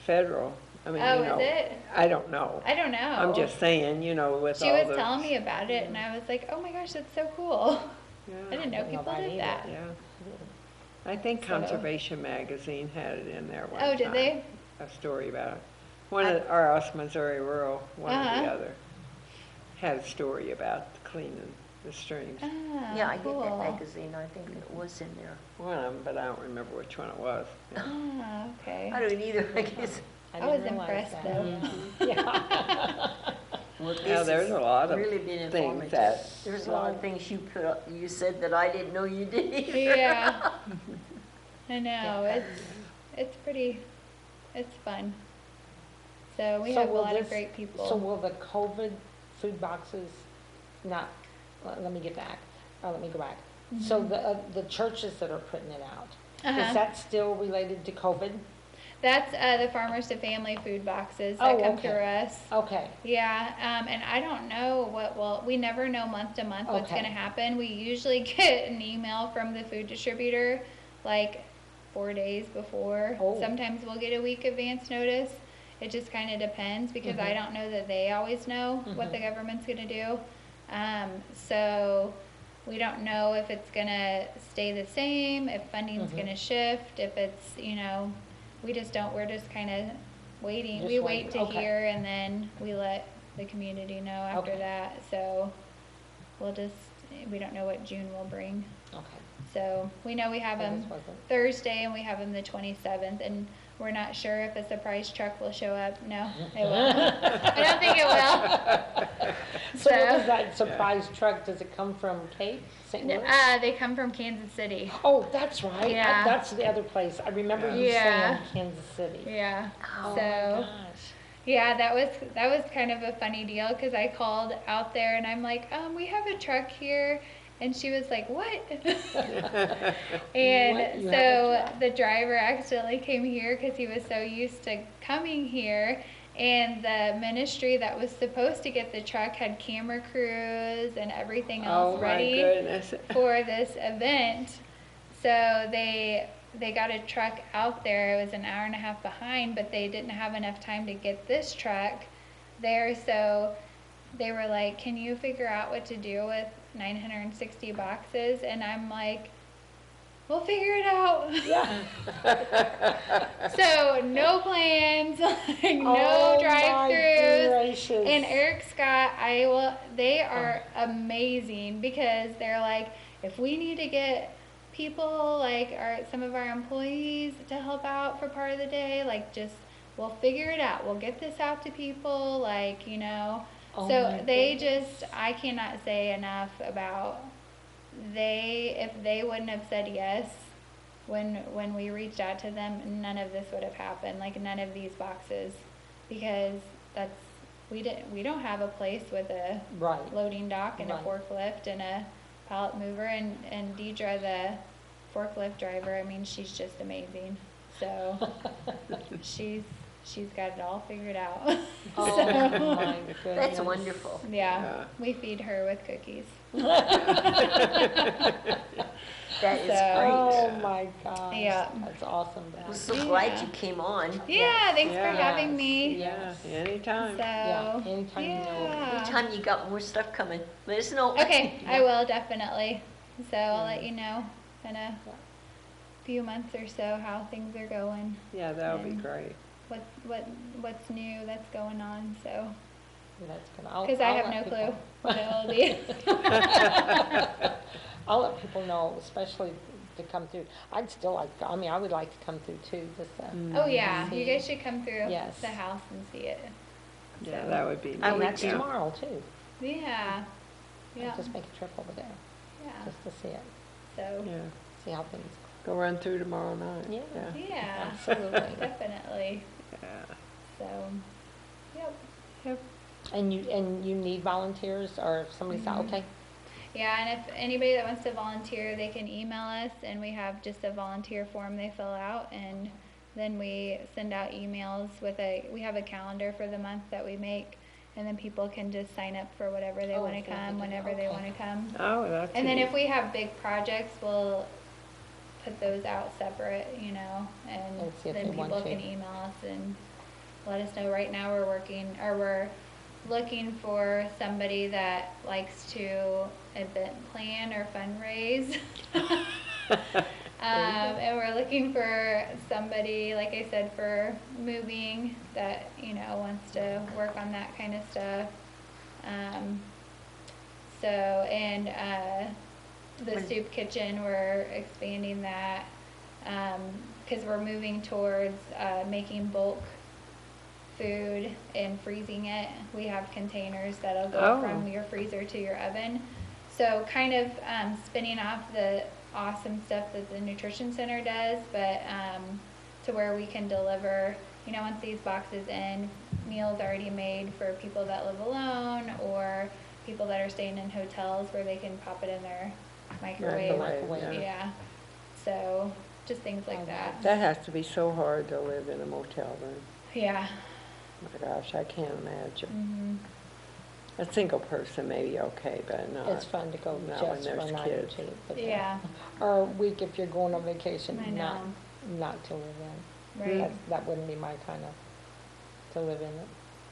federal. I mean, Oh, you is know, it? I don't know. I don't know. I'm just saying, you know, with She all was the. telling me about it, and I was like, oh my gosh, that's so cool. Yeah, I didn't know Didn't know people that did either. that. Yeah. I think So- Conservation Magazine had it in there one Oh, time. did they? A story about it. Or Us Missouri Rural, one or the Uh-huh. other, had a story about cleaning the streams. Oh, Yeah, I get that cool. magazine, I think it was in there. One of them, but I don't remember which one it was. Oh, okay. I don't either, I guess. I was didn't realize impressed, that. though. Yeah. Well, Yeah, this there's has a lot of really been things informative. that, There's a lot of things you put up, you said that I didn't know you did either. Yeah. I know, it's pretty, it's fun. So we So have a will lot of this- great people. So will the COVID food boxes not, let me get back, let me go back. So the churches that are putting it out, Uh-huh. is that still related to COVID? That's the Farmers to Family food boxes Oh, that come okay. through us. Okay, Yeah, and I don't know we never know month to month what's Okay. gonna happen. We usually get an email from the food distributor, like 4 days before. Oh. Sometimes we'll get a week advance notice. It just kinda depends, because I don't know that they always know what the government's gonna do. So we don't know if it's gonna stay the same, if funding's gonna shift, if it's, we just don't, we're just kinda waiting. Just We wait, wait to okay. hear, and then we let the community know after Okay. that. So we don't know what June will bring. okay. So we know we have I them just wasn't- Thursday, and we have them the 27th, and we're not sure if a surprise truck will show up. No, it won't. I don't think it will. So what is that surprise truck, does it come from Cape, St. Louis? They come from Kansas City. Oh, that's right, Yeah. that's the other place, I remember you Yeah. saying Kansas City. Yeah. Oh So. my gosh. Yeah, that was kind of a funny deal, because I called out there and I'm like, we have a truck here, and she was like, what? And What? You have a so truck? the driver accidentally came here because he was so used to coming here, and the ministry that was supposed to get the truck had camera crews and everything oh else my ready goodness. for this event. So they got a truck out there. It was an hour and a half behind, but they didn't have enough time to get this truck there. So they were like, can you figure out what to do with 960 boxes? And I'm like, we'll figure it out. So no plans, like no Oh my drive-throughs. gracious. And Eric Scott, they are amazing, because they're like, if we need to get people, like some of our employees to help out for part of the day, like we'll figure it out. We'll get this out to people, Oh so my they goodness. I cannot say enough about if they wouldn't have said yes when we reached out to them, none of this would have happened, like none of these boxes, because we don't have a place with a Right. loading dock and Right. a forklift and a pallet mover, and Deidre, the forklift driver, I mean, she's just amazing. So she's got it all figured out. Oh So, my goodness. That's wonderful. yeah, we feed her with cookies. That is So- great. Oh my gosh. Yeah. That's awesome. I'm Beth. so Yeah. glad you came on. Yeah, thanks Yeah. for having me. Yeah, Yes. anytime. So, Yeah, anytime you know. yeah. Anytime you got more stuff coming, let us know. Okay, I will definitely. So I'll let you know in a few months or so how things are going. Yeah, that would be And great. What's new that's going on. So That's good. I'll- because I I'll have let no people- clue what it'll be. I'll let people know, especially to come through. I'd still like, I mean, I would like to come through too, just Oh yeah, you see. guys should come through Yes. the house and see it. Yeah, So, that would be I And would neat. that's too. tomorrow too. Yeah. Yeah. Just make a trip over there, Yeah. just to see it, So Yeah, see how things, go run through tomorrow night. Yeah. yeah, absolutely. definitely. Yeah. So, yep. Yep. And you need volunteers, or if somebody said, Mhm. okay, Yeah, and if anybody that wants to volunteer, they can email us, and we have just a volunteer form they fill out, and then we send out emails we have a calendar for the month that we make, and then people can just sign up for whatever they Oh, want to if they come, do, whenever they okay. want to come. Oh, that's And then neat. if we have big projects, we'll put those out separate, and And see if then they want people to. can email us and let us know. Right now, we're looking for somebody that likes to event plan or fundraise. And we're looking for somebody, like I said, for moving, that, wants to work on that kind of stuff. So, and the soup kitchen, we're expanding that, because we're moving towards making bulk food and freezing it. We have containers that'll go Oh. from your freezer to your oven. So kind of spinning off the awesome stuff that the nutrition center does, but to where we can deliver, you know, once these boxes in, meals already made for people that live alone or people that are staying in hotels where they can pop it in their microwave. Microwave, yeah. Yeah. So just things like that. That has to be so hard to live in a motel room. Yeah. My gosh, I can't imagine. Mhm. A single person may be okay, but not. It's fun to go not when just for there's a night or kids. two. but, Yeah. Or a week if you're going on vacation, I know. not to live in. Right. That wouldn't be my kind of, to live in it.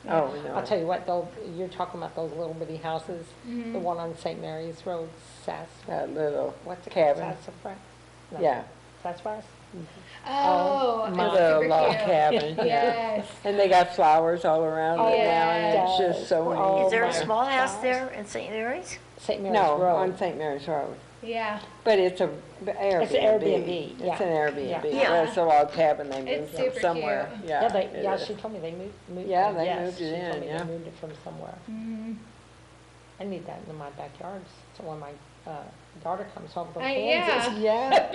Oh, no. I'll tell you what, though, you're talking about those little bitty houses, Mhm. the one on St. Mary's Road, That little what's it cabin. called? Sassafras? No, Yeah, Sassafras? Oh, Oh, a my- little super log cute. cabin, yeah. Yes. And they got flowers all around it now, and it's Yes. just so Oh, neat. Is there a my small house gosh. there in St. Mary's? St. Mary's No, Road. on St. Mary's Road. Yeah. But it's a Airbnb. It's an Airbnb, yeah. It's an Airbnb. Yeah. Well, it's a log cabin they It's moved from super somewhere. cute. Yeah, it Yeah, is. she told me they moved. Yeah, they yes, moved it she told in, me yeah. they moved it from somewhere. Mhm. I need that in my backyard, so when my daughter comes home from Yeah. Kansas. Yeah,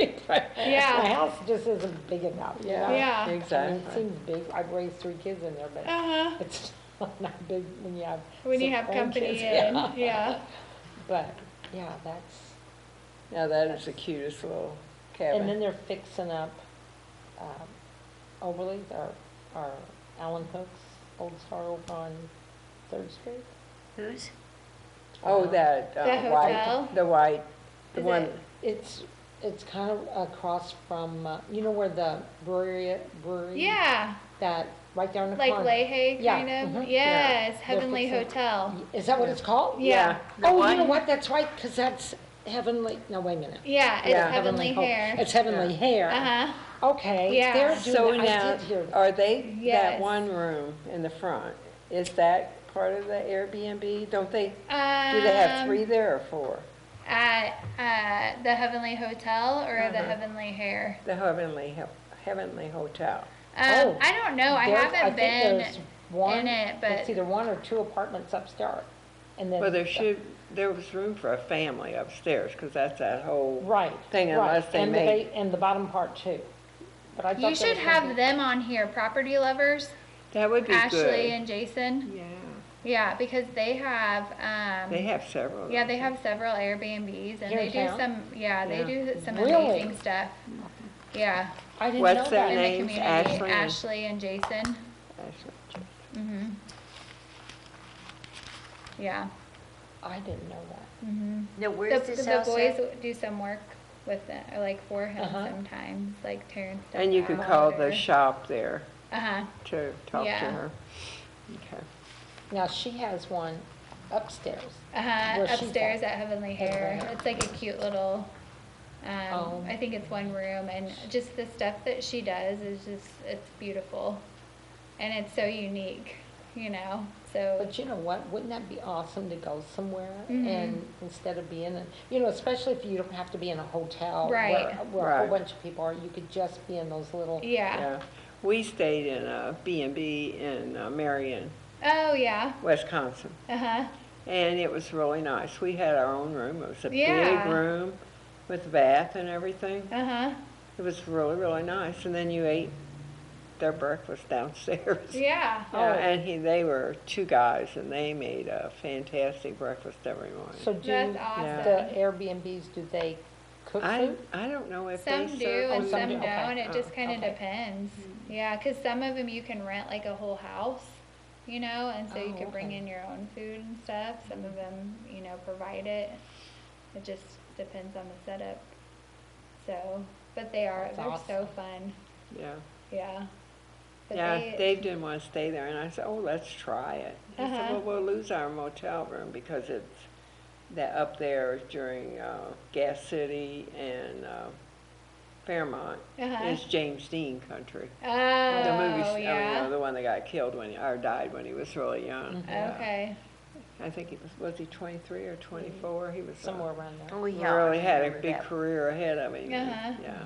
Yeah. My house just isn't big enough. you yeah, know? Yeah. I mean, exactly. it seems big, I've raised 3 kids in there, but Uh-huh. it's not big when you have When you 6 have company grandkids. in, yeah. But, yeah, that's, Yeah, that is the cutest little cabin. and then they're fixing up, Overleaf, or Allen Hooks, Old Star over on 3rd Street. Whose? Oh, that The white, hotel? the white, the Is one, it- It's kind of across from, you know where the brewery, Yeah. that, right there in the Like corner. Leahy, Yeah, kind of? mhm. Yes, They're Heavenly fixing- Hotel. Is that what it's called? Yeah. The Oh, you know one- what, that's right, because that's Heavenly, no, wait a minute. Yeah, it's Yeah. Heavenly Hope. Hair. It's Heavenly Hair. Uh-huh. Okay. Yeah. They're so doing, I now, did hear that. are they, that Yes. one room in the front, is that part of the Airbnb? Don't they, do they have 3 there or 4? At the Heavenly Hotel or the Uh-huh. Heavenly Hair? The Heavenly Hotel. Oh, I don't know. I There's- haven't think been there's one- in it, but It's either 1 or 2 apartments upstairs, and then. Well, there was room for a family upstairs, because that's that whole Right. thing, right, unless they and make, And the bottom part too. But I thought you there should was gonna have be- them on here, property lovers, that would be Ashley good. and Jason. Yeah, Yeah, because they have, they have several. yeah, they have several Airbnbs and Here they in do town? some, yeah, they Yeah. do some Really? amazing stuff. Yeah, I didn't What's know that that. in the names? community, Ashley and- Ashley and Jason. Ashley. Mhm. Yeah. I didn't know that. Mhm. No, where's The this house boys at? do some work with it, or like for him Uh-huh. sometimes, like tearing stuff And you could out call or- the shop there Uh-huh. to talk to Yeah. her. Okay. Now, she has one upstairs. Uh-huh, Where's she upstairs from? at Heavenly Hair. Hair. It's like a cute little, Oh. I think it's one room, and just the stuff that she does is just, it's beautiful. And it's so unique, you know, so, But you know what, wouldn't that be awesome to go somewhere Mhm. and instead of being in, you know, especially if you don't have to be in a hotel Right. where a whole Right. bunch of people are, you could just be in those little, yeah. Yeah. We stayed in a B&B in Marion, Oh, yeah, Wisconsin. uh-huh, And it was really nice. We had our own room. It was a Yeah. big room with a bath and everything. uh-huh, It was really, really nice. And then you ate their breakfast downstairs. yeah. Oh. Yeah, and they were 2 guys, and they made a fantastic breakfast every morning. so do That's awesome. the Airbnbs, do they cook food? I don't know if Some they do serve and food. some do, don't, okay. and it just kind of okay. depends. Yeah, 'cause some of them you can rent like a whole house, you know, and so you Oh, can bring okay. in your own food and stuff. Some of them, you know, provide it. It just depends on the setup. So, but they're That's so awesome. fun. Yeah. Yeah. But Yeah, they, Dave didn't want to stay there, and I said, "Oh, let's try it." He said, Uh-huh. "Well, we'll lose our motel room because it's that up there during Gas City and Fairmont Uh-huh. is James Dean country. Oh, The movie, yeah. the one that got killed or died when he was really young. Yeah. Okay. I think was he 23 or 24? He was Somewhere around there. Oh, yeah. I really had a remember big that. career ahead of him. Uh-huh. Yeah.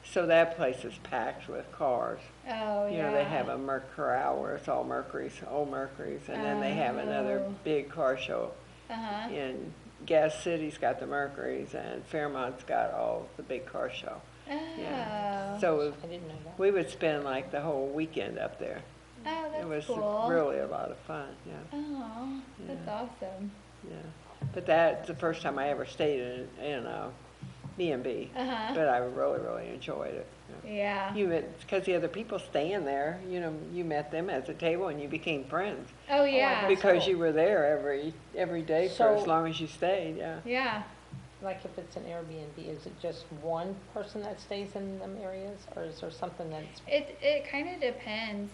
So that place is packed with cars. Oh, yeah. You know, they have a Corral where it's all Mercury's, old Mercury's, and then they have another Oh. big car show. Uh-huh. And Gas City's got the Mercury's, and Fairmont's got all the big car show. Yeah. Oh. So I didn't know that. we would spend like the whole weekend up there. Oh, that's It was cool. really a lot of fun, yeah, Oh, that's awesome. yeah. But that's the first time I ever stayed in a B&B. Uh-huh. But I really, really enjoyed it. Yeah. Yeah. You met, because the other people staying there, you know, you met them at the table and you became friends. Oh, yeah. Because you were there every day for as So- long as you stayed, yeah. Yeah. Like if it's an Airbnb, is it just one person that stays in them areas, or is there something that's, It kind of depends.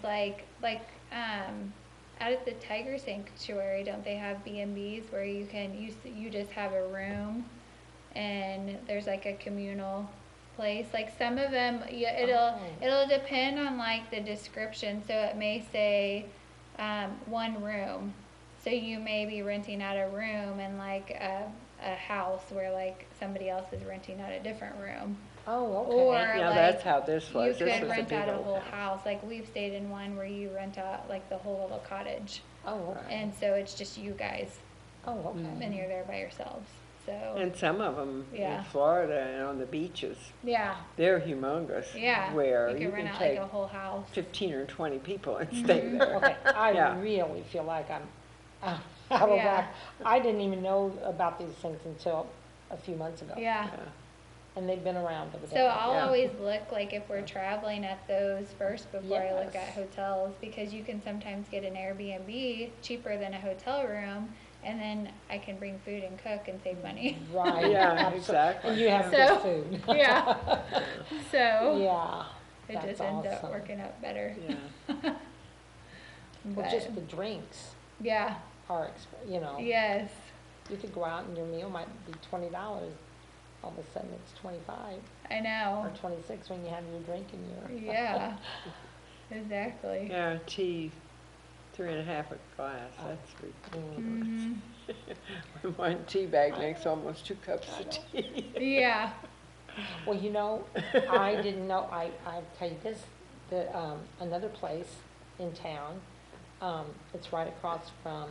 Out at the tiger sanctuary, don't they have B&Bs where you just have a room, and there's like a communal place. Like some of them, yeah, it'll depend on like the description. So it may say one room. So you may be renting out a room in like a house where like somebody else is renting out a different room. oh, okay. Or Yeah, like, that's how this you was. This could was a rent big out a old whole house. house. Like we've stayed in one where you rent out like the whole little cottage, Oh, okay. and so it's just you guys, Oh, okay. and you're there by yourselves. So And some of them Yeah. in Florida and on the beaches, yeah, they're humongous. yeah, Where you you could rent can out like take a whole house. 15 or 20 people and stay there. Okay, I Yeah. really feel like I'm out of Yeah. whack. I didn't even know about these things until a few months ago. Yeah. Yeah. And they've been around over So there. I'll Yeah. always look like if we're traveling at those first before I look at Yes. hotels, because you can sometimes get an Airbnb cheaper than a hotel room, and then I can bring food and cook and save money. Right. Yeah, absolutely. exactly. And you have So- good food. Yeah. So Yeah. it that's just ends up awesome. working out better. Yeah. Well, But, just the drinks yeah, are, you know, yes, you could go out and your meal might be $20. All of a sudden it's 25 I know. or 26 when you have your drink in your. Yeah, exactly. Yeah, tea, 3.5 a glass, that's ridiculous. Mhm. One tea bag makes almost 2 cups of tea. Yeah. Well, you know, I didn't know, I'll tell you this, another place in town, it's right across from,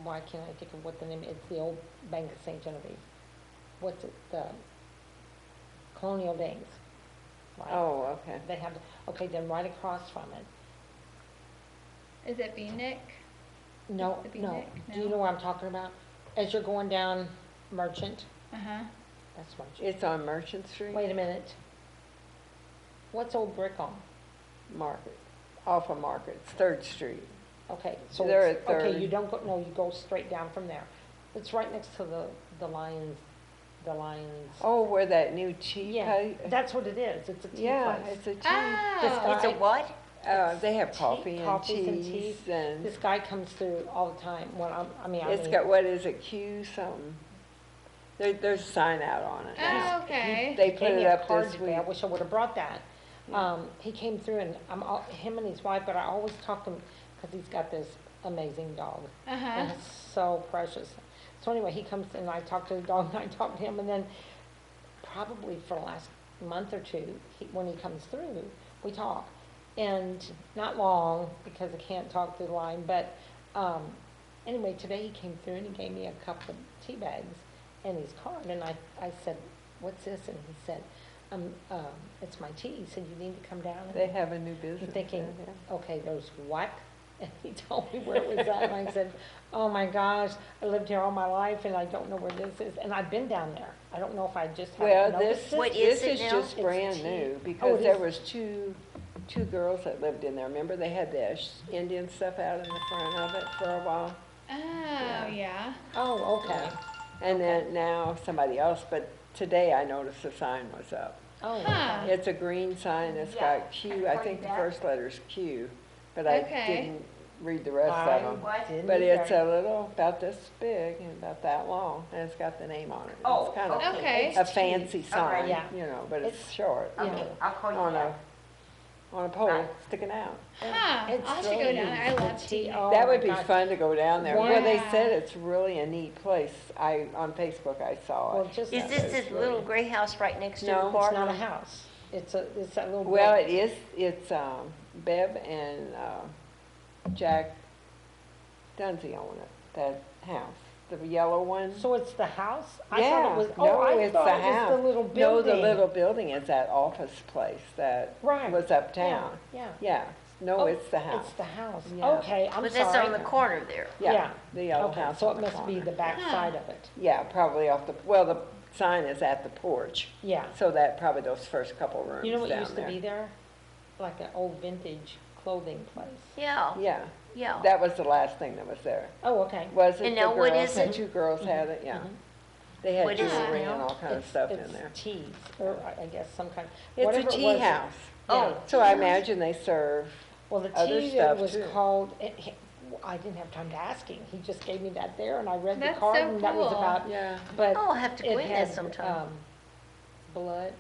why can't I think of what the name, it's the old Bank of St. Genevieve. What's it, the Colonial Days. Right? Oh, okay. They have, okay, then right across from it, Is it Beanick? no, The no, Beanick? do you No. know where I'm talking about? As you're going down Merchant, Uh-huh. that's Merchant. It's on Merchant Street? Wait a minute. What's Old Brick on? Market, off of Market, it's 3rd Street. Okay, so They're it's, at okay, Third. you don't go, no, you go straight down from there. It's right next to the Lions, Oh, where that new tea yeah, place? that's what it is, it's a tea Yeah, place. it's a tea. Oh, It's a what? They have coffee and coffees and teas teas. and This guy comes through all the time, when it's got, what is it, Q something? There's a sign out on it. oh, okay. They he put gave me it a up card this today, week. I wish I would've brought that. He came through and him and his wife, but I always talk to him, cause he's got this amazing dog. Uh-huh. And it's so precious. So anyway, he comes and I talk to the dog and I talk to him, and then probably for the last month or two, when he comes through, we talk. And not long, because I can't talk through the line, but anyway, today he came through and he gave me a couple of tea bags and his card, and I said, "What's this?" And he said, "It's my tea." He said, "You need to come down." And They have a new I'm business. thinking, there, yeah. okay, there's what? And he told me where it was at, and I said, oh my gosh, I lived here all my life, and I don't know where this is, and I've been down there. I don't know if I just Well, haven't this, noticed it. What this is it is now? just It's brand tea. new, Oh, because it there is? was two girls that lived in there. Remember, they had the Indian stuff out in the front of it for a while? Oh, yeah. Oh, okay. And then now somebody else, but today I noticed the sign was up. Oh, Huh. okay. It's a green sign, it's Yeah. got Q, I think the that. first letter's Q, but I Okay. didn't read the rest I of them. What? didn't But it's either. a little, about this big and about that long, and it's got the name on it. Oh, It's kind of okay. a fancy sign, Yeah. but it's It's- short. Yeah. Okay, I'll call you On back. a on a pole, Right. sticking out. Huh, It's I'll have to go really down there. I neat. love The tea. Oh That my would be gosh. fun to go down there. Well, they Yeah. said it's really a neat place. On Facebook I saw Well, it. just, Is this It's this really- little gray house right next to the No, it's bar? it's not a house. It's a little. Well, it building. is, it's, Bev and, Jack Dunsey own it, that house, the yellow one. So it's the house? I Yeah, thought it was, no, I it's thought the it was house. the little No, building. the little building is that office place that Right. was uptown. Yeah. Yeah, no, Oh, it's the house. It's the house. Yeah. Okay, I'm But sorry. that's on the corner there. Yeah, the yellow Okay, house so on it the must be corner. the back side of it. Yeah, probably off the, well, the sign is at the porch, Yeah. so that, probably those first couple rooms You know what down used to there. be there? Like an old vintage clothing place. Yeah, Yeah, yeah. that was the last thing that was there. Oh, okay. Was it And the now what girls? is The it? two girls had it, yeah. They had What is it jewelry now? and all kind of It's- stuff in it's there. teas, or I guess some kind, It's whatever a it tea was. house, Oh, so I imagine they serve, Well, the other tea stuff, that was too. called, I didn't have time to ask him. He just gave me that there and I read the That's card so and that was cool. about, yeah. but Oh, I'll have to go it in there had, sometime. blood,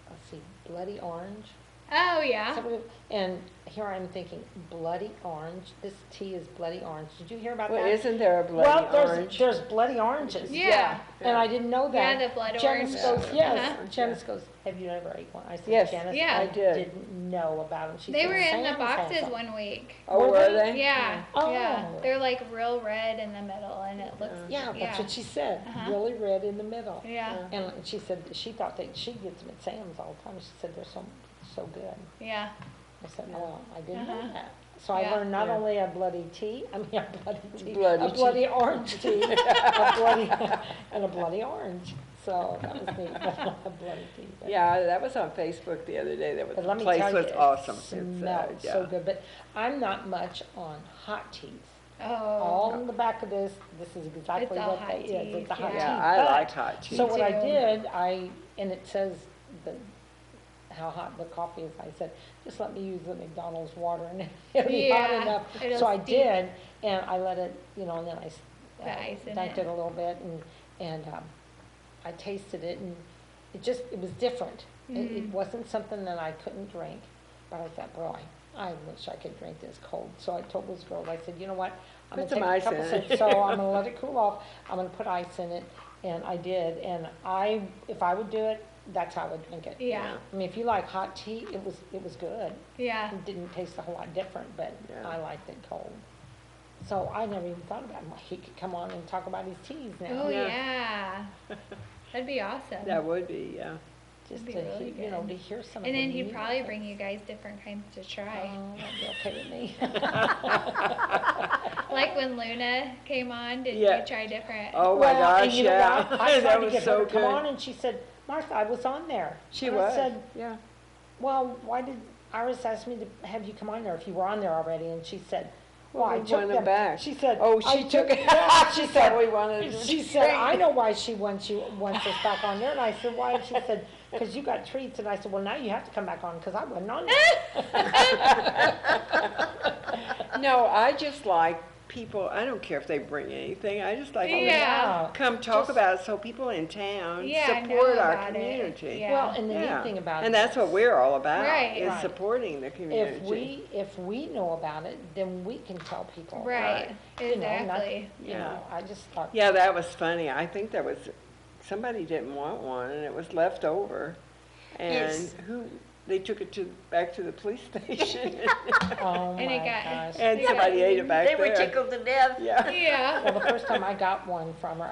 let's see, bloody orange. Oh, yeah. Somebody- And here I'm thinking, bloody orange, this tea is bloody orange. Did you hear about Well, that? isn't there a Well, bloody there's, orange? there's bloody oranges. Yeah. And I didn't know that. Yeah, the blood Janice orange. goes, Yeah. yes. Uh-huh. Janice goes, have you ever ate one? I said, Yes. Janice, Yeah. I I did. didn't know about them. She They said, were in the "Sam had boxes some." one week. Oh, Were were they? they? Yeah, Oh. yeah. They're like real red in the middle and it looks, Yeah, that's yeah. what she said, Uh-huh. really red in the middle. Yeah, And she said, she thought that, she gets them at Sam's all the time. She said, they're so good. yeah. I said, oh, I didn't know Uh-huh. that. So I Yeah. learned not Yeah. only a bloody tea, a bloody tea, Bloody a tea. bloody orange tea, a bloody, and a bloody orange. So that was neat, a bloody tea. But- Yeah, that was on Facebook the other day, that was, But the let me place tell you, was it awesome. smelled yeah. so good, but I'm not much on hot teas. Oh, All in the back of this is exactly all what hot that is, teas, it's a hot tea. yeah. Yeah, I But- like hot tea. So what I too. did, and it says how hot the coffee is, I said, just let me use the McDonald's water and it'll be hot Yeah, enough. it'll So I steep. did, and I let it, and then I Put ice in dunked it. it a little bit, and I tasted it, and it was different. Mm-hmm. It wasn't something that I couldn't drink, but I thought, boy, I wish I could drink this cold. So I told this girl, I said, you know what? I'm Put gonna some take ice a couple in it." sips, so I'm gonna let it cool off. I'm gonna put ice in it, and I did. And if I would do it, that's how I would drink it. yeah, I mean, if you like hot tea, it was good. yeah. It didn't taste a whole lot different, but Yeah. I liked it cold. So I never even thought about him. He could come on and talk about his teas now. Oh, Yeah. yeah. That'd be awesome. That would be, yeah. Just That'd be to, really hear, good. to hear some of And the then he'd new probably things. bring you guys different kinds to try. Oh, that'd be okay with me. Like when Luna came on, did Yeah. you try different? Oh my Well, and gosh, you know yeah. what? I tried That to was get so her to come on, good. and she said, Martha, I was on there. She And was, I said, yeah. well, why did Iris ask me to have you come on there if you were on there already? And she said, well, Well, I we took want them them back. She said, Oh, I she took it. yeah, She thought we wanted to She said, drink. I know why she wants us back on there. And I said, why? And she said, because you got treats. And I said, well, now you have to come back on because I wasn't on there. No, I just like people, I don't care if they bring anything, I just like them to Yeah. come talk Just- about it so people in town Yeah, support know our about it. community. Yeah. Well, and the Yeah. neat thing about it And that's what we're all about, Right. is Right. supporting the community. if we know about it, then we can tell people. Right, You know, not- exactly. You know, I just thought, Yeah, that was funny. I think there was, somebody didn't want one and it was left over. And Yes. they took it back to the police station oh And it my got- gosh. and somebody ate it back They were there. tickled to death. Yeah, Yeah. Well, the first time I got one from her,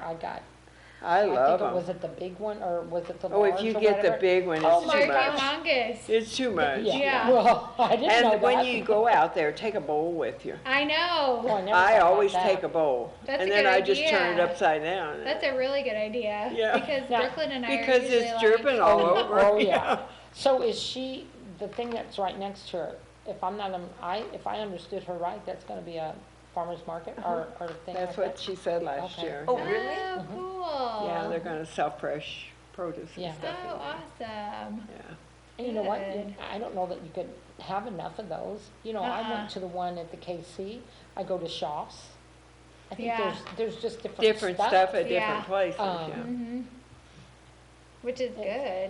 I love think it was them. it the big one or was it the Oh, large if you or get the whatever? big one, Oh it's my too Market much. Mongus. It's too much. Yeah. Well, I didn't know And when that. you go out there, take a bowl with you. I Oh, know. I never I thought about always that. take a bowl. That's and a then good I just turn it idea. upside down. That's a really good idea. Yeah. Because Now- Brooklyn and I Because are usually it's like, dripping all over. Oh, yeah. So is she, the thing that's right next to her, if I'm not, if I understood her right, that's gonna be a farmer's market or a thing That's like what that? she said last Okay. year. Oh, really? Oh, cool. Yeah, they're gonna sell fresh produce Yeah. and stuff in Oh, there. awesome. Yeah. And you know what? Good. I don't know that you could have enough of those. You know, I Uh-uh. went to the one at the KC. I go to shops. I think Yeah. there's just different Different stuff at Yeah. different places, Um, yeah. Mm-hmm. Which is good.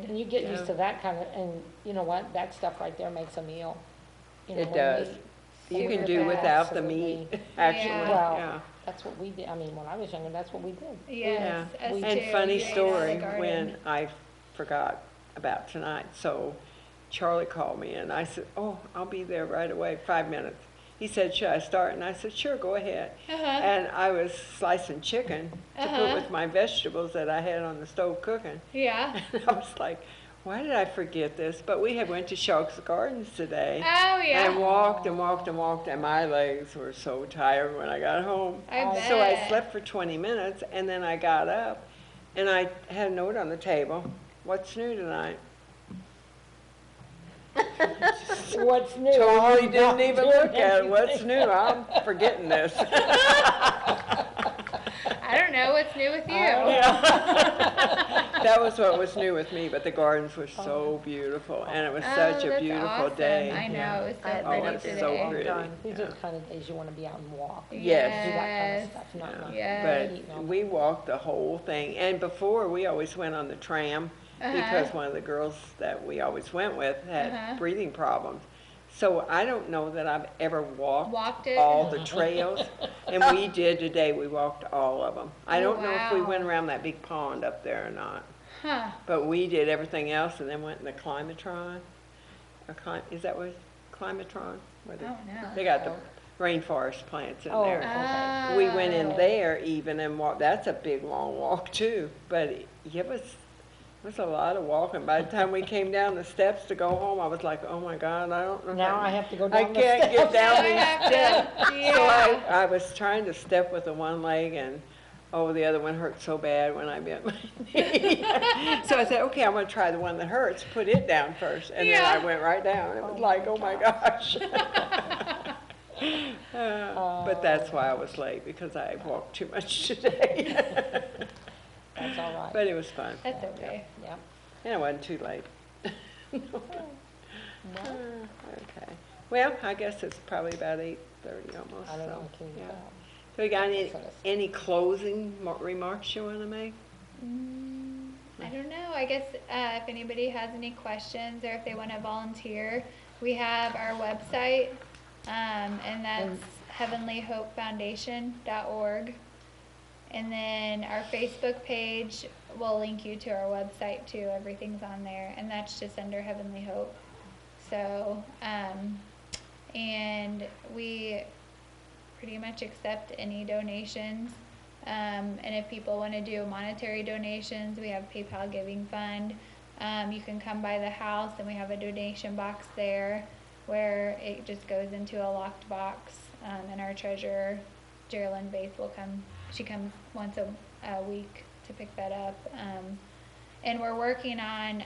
And you get used Yeah. to that kind of, and you know what? That stuff right there makes a meal. you know, It when does. we- You can Super do fast. without the meat, Absolutely. actually, Yeah. Well, yeah. that's what we did, I mean, when I was younger, that's what we did. Yes, Yeah. us And too. funny You ate out of the story, garden. when I forgot about tonight, so Charlie called me and I said, oh, I'll be there right away, 5 minutes. He said, should I start? And I said, sure, go ahead. And I was slicing chicken to put with my vegetables that I had on the stove cooking. Yeah. And I was like, why did I forget this? But we had went to Sharks Gardens today. Oh, yeah. And walked and walked and walked, and my legs were so tired when I got home. I So I bet. slept for 20 minutes, and then I got up, and I had a note on the table, what's new tonight? What's new? Totally I'm didn't not even doing look at it, what's anything. new? I'm forgetting this. I don't know what's new with you. That was what was new with me, but the gardens were so beautiful, and it was such a that's beautiful awesome. day. I know, Yeah. it was so I pretty it's today. so pretty. These are the kind of days you wanna be out and walk. Yes. Do that kind of stuff, not Yes. eating all But we walked the whole thing, and before, we always went on the tram, because one of the girls that we always went with had breathing problems. So I don't know that I've ever Walked it? all the trails, and we did today, we walked all of them. I Oh, don't know if we wow. went around that big pond up there or not, Huh. but we did everything else, and then went in the climatron, is that what, climatron? Where they- I don't know. They got the rainforest plants in Oh, there. okay. We went in Oh. there even and walked, that's a big, long walk too, but it was a lot of walking. By the time we came down the steps to go home, I was like, oh my God, I don't know. if Now I have to go I down the can't get steps. down I these have to- steps. So yeah. I was trying to step with the one leg, and, oh, the other one hurt so bad when I bent my knee. So I said, okay, I'm gonna try the one that hurts, put it down first, and then I Yeah. went right down. It was like, oh my gosh. But that's why I was late, because I walked too much today. That's all right. But it was fun, That's okay. Yep. and it wasn't too late. Okay, well, I guess it's probably about 8:30 almost, I don't know, so, can you yeah. tell? So you got So that's- any closing remarks you wanna make? I don't know. I guess if anybody has any questions or if they want to volunteer, we have our website, and that's heavenlyhopefoundation.org. And then our Facebook page will link you to our website too. Everything's on there, and that's just under Heavenly Hope. So, and we pretty much accept any donations. And if people want to do monetary donations, we have PayPal Giving Fund. You can come by the house, and we have a donation box there where it just goes into a locked box. And our treasurer, Geraldine Bates, will come. She comes once a week to pick that up. And we're working on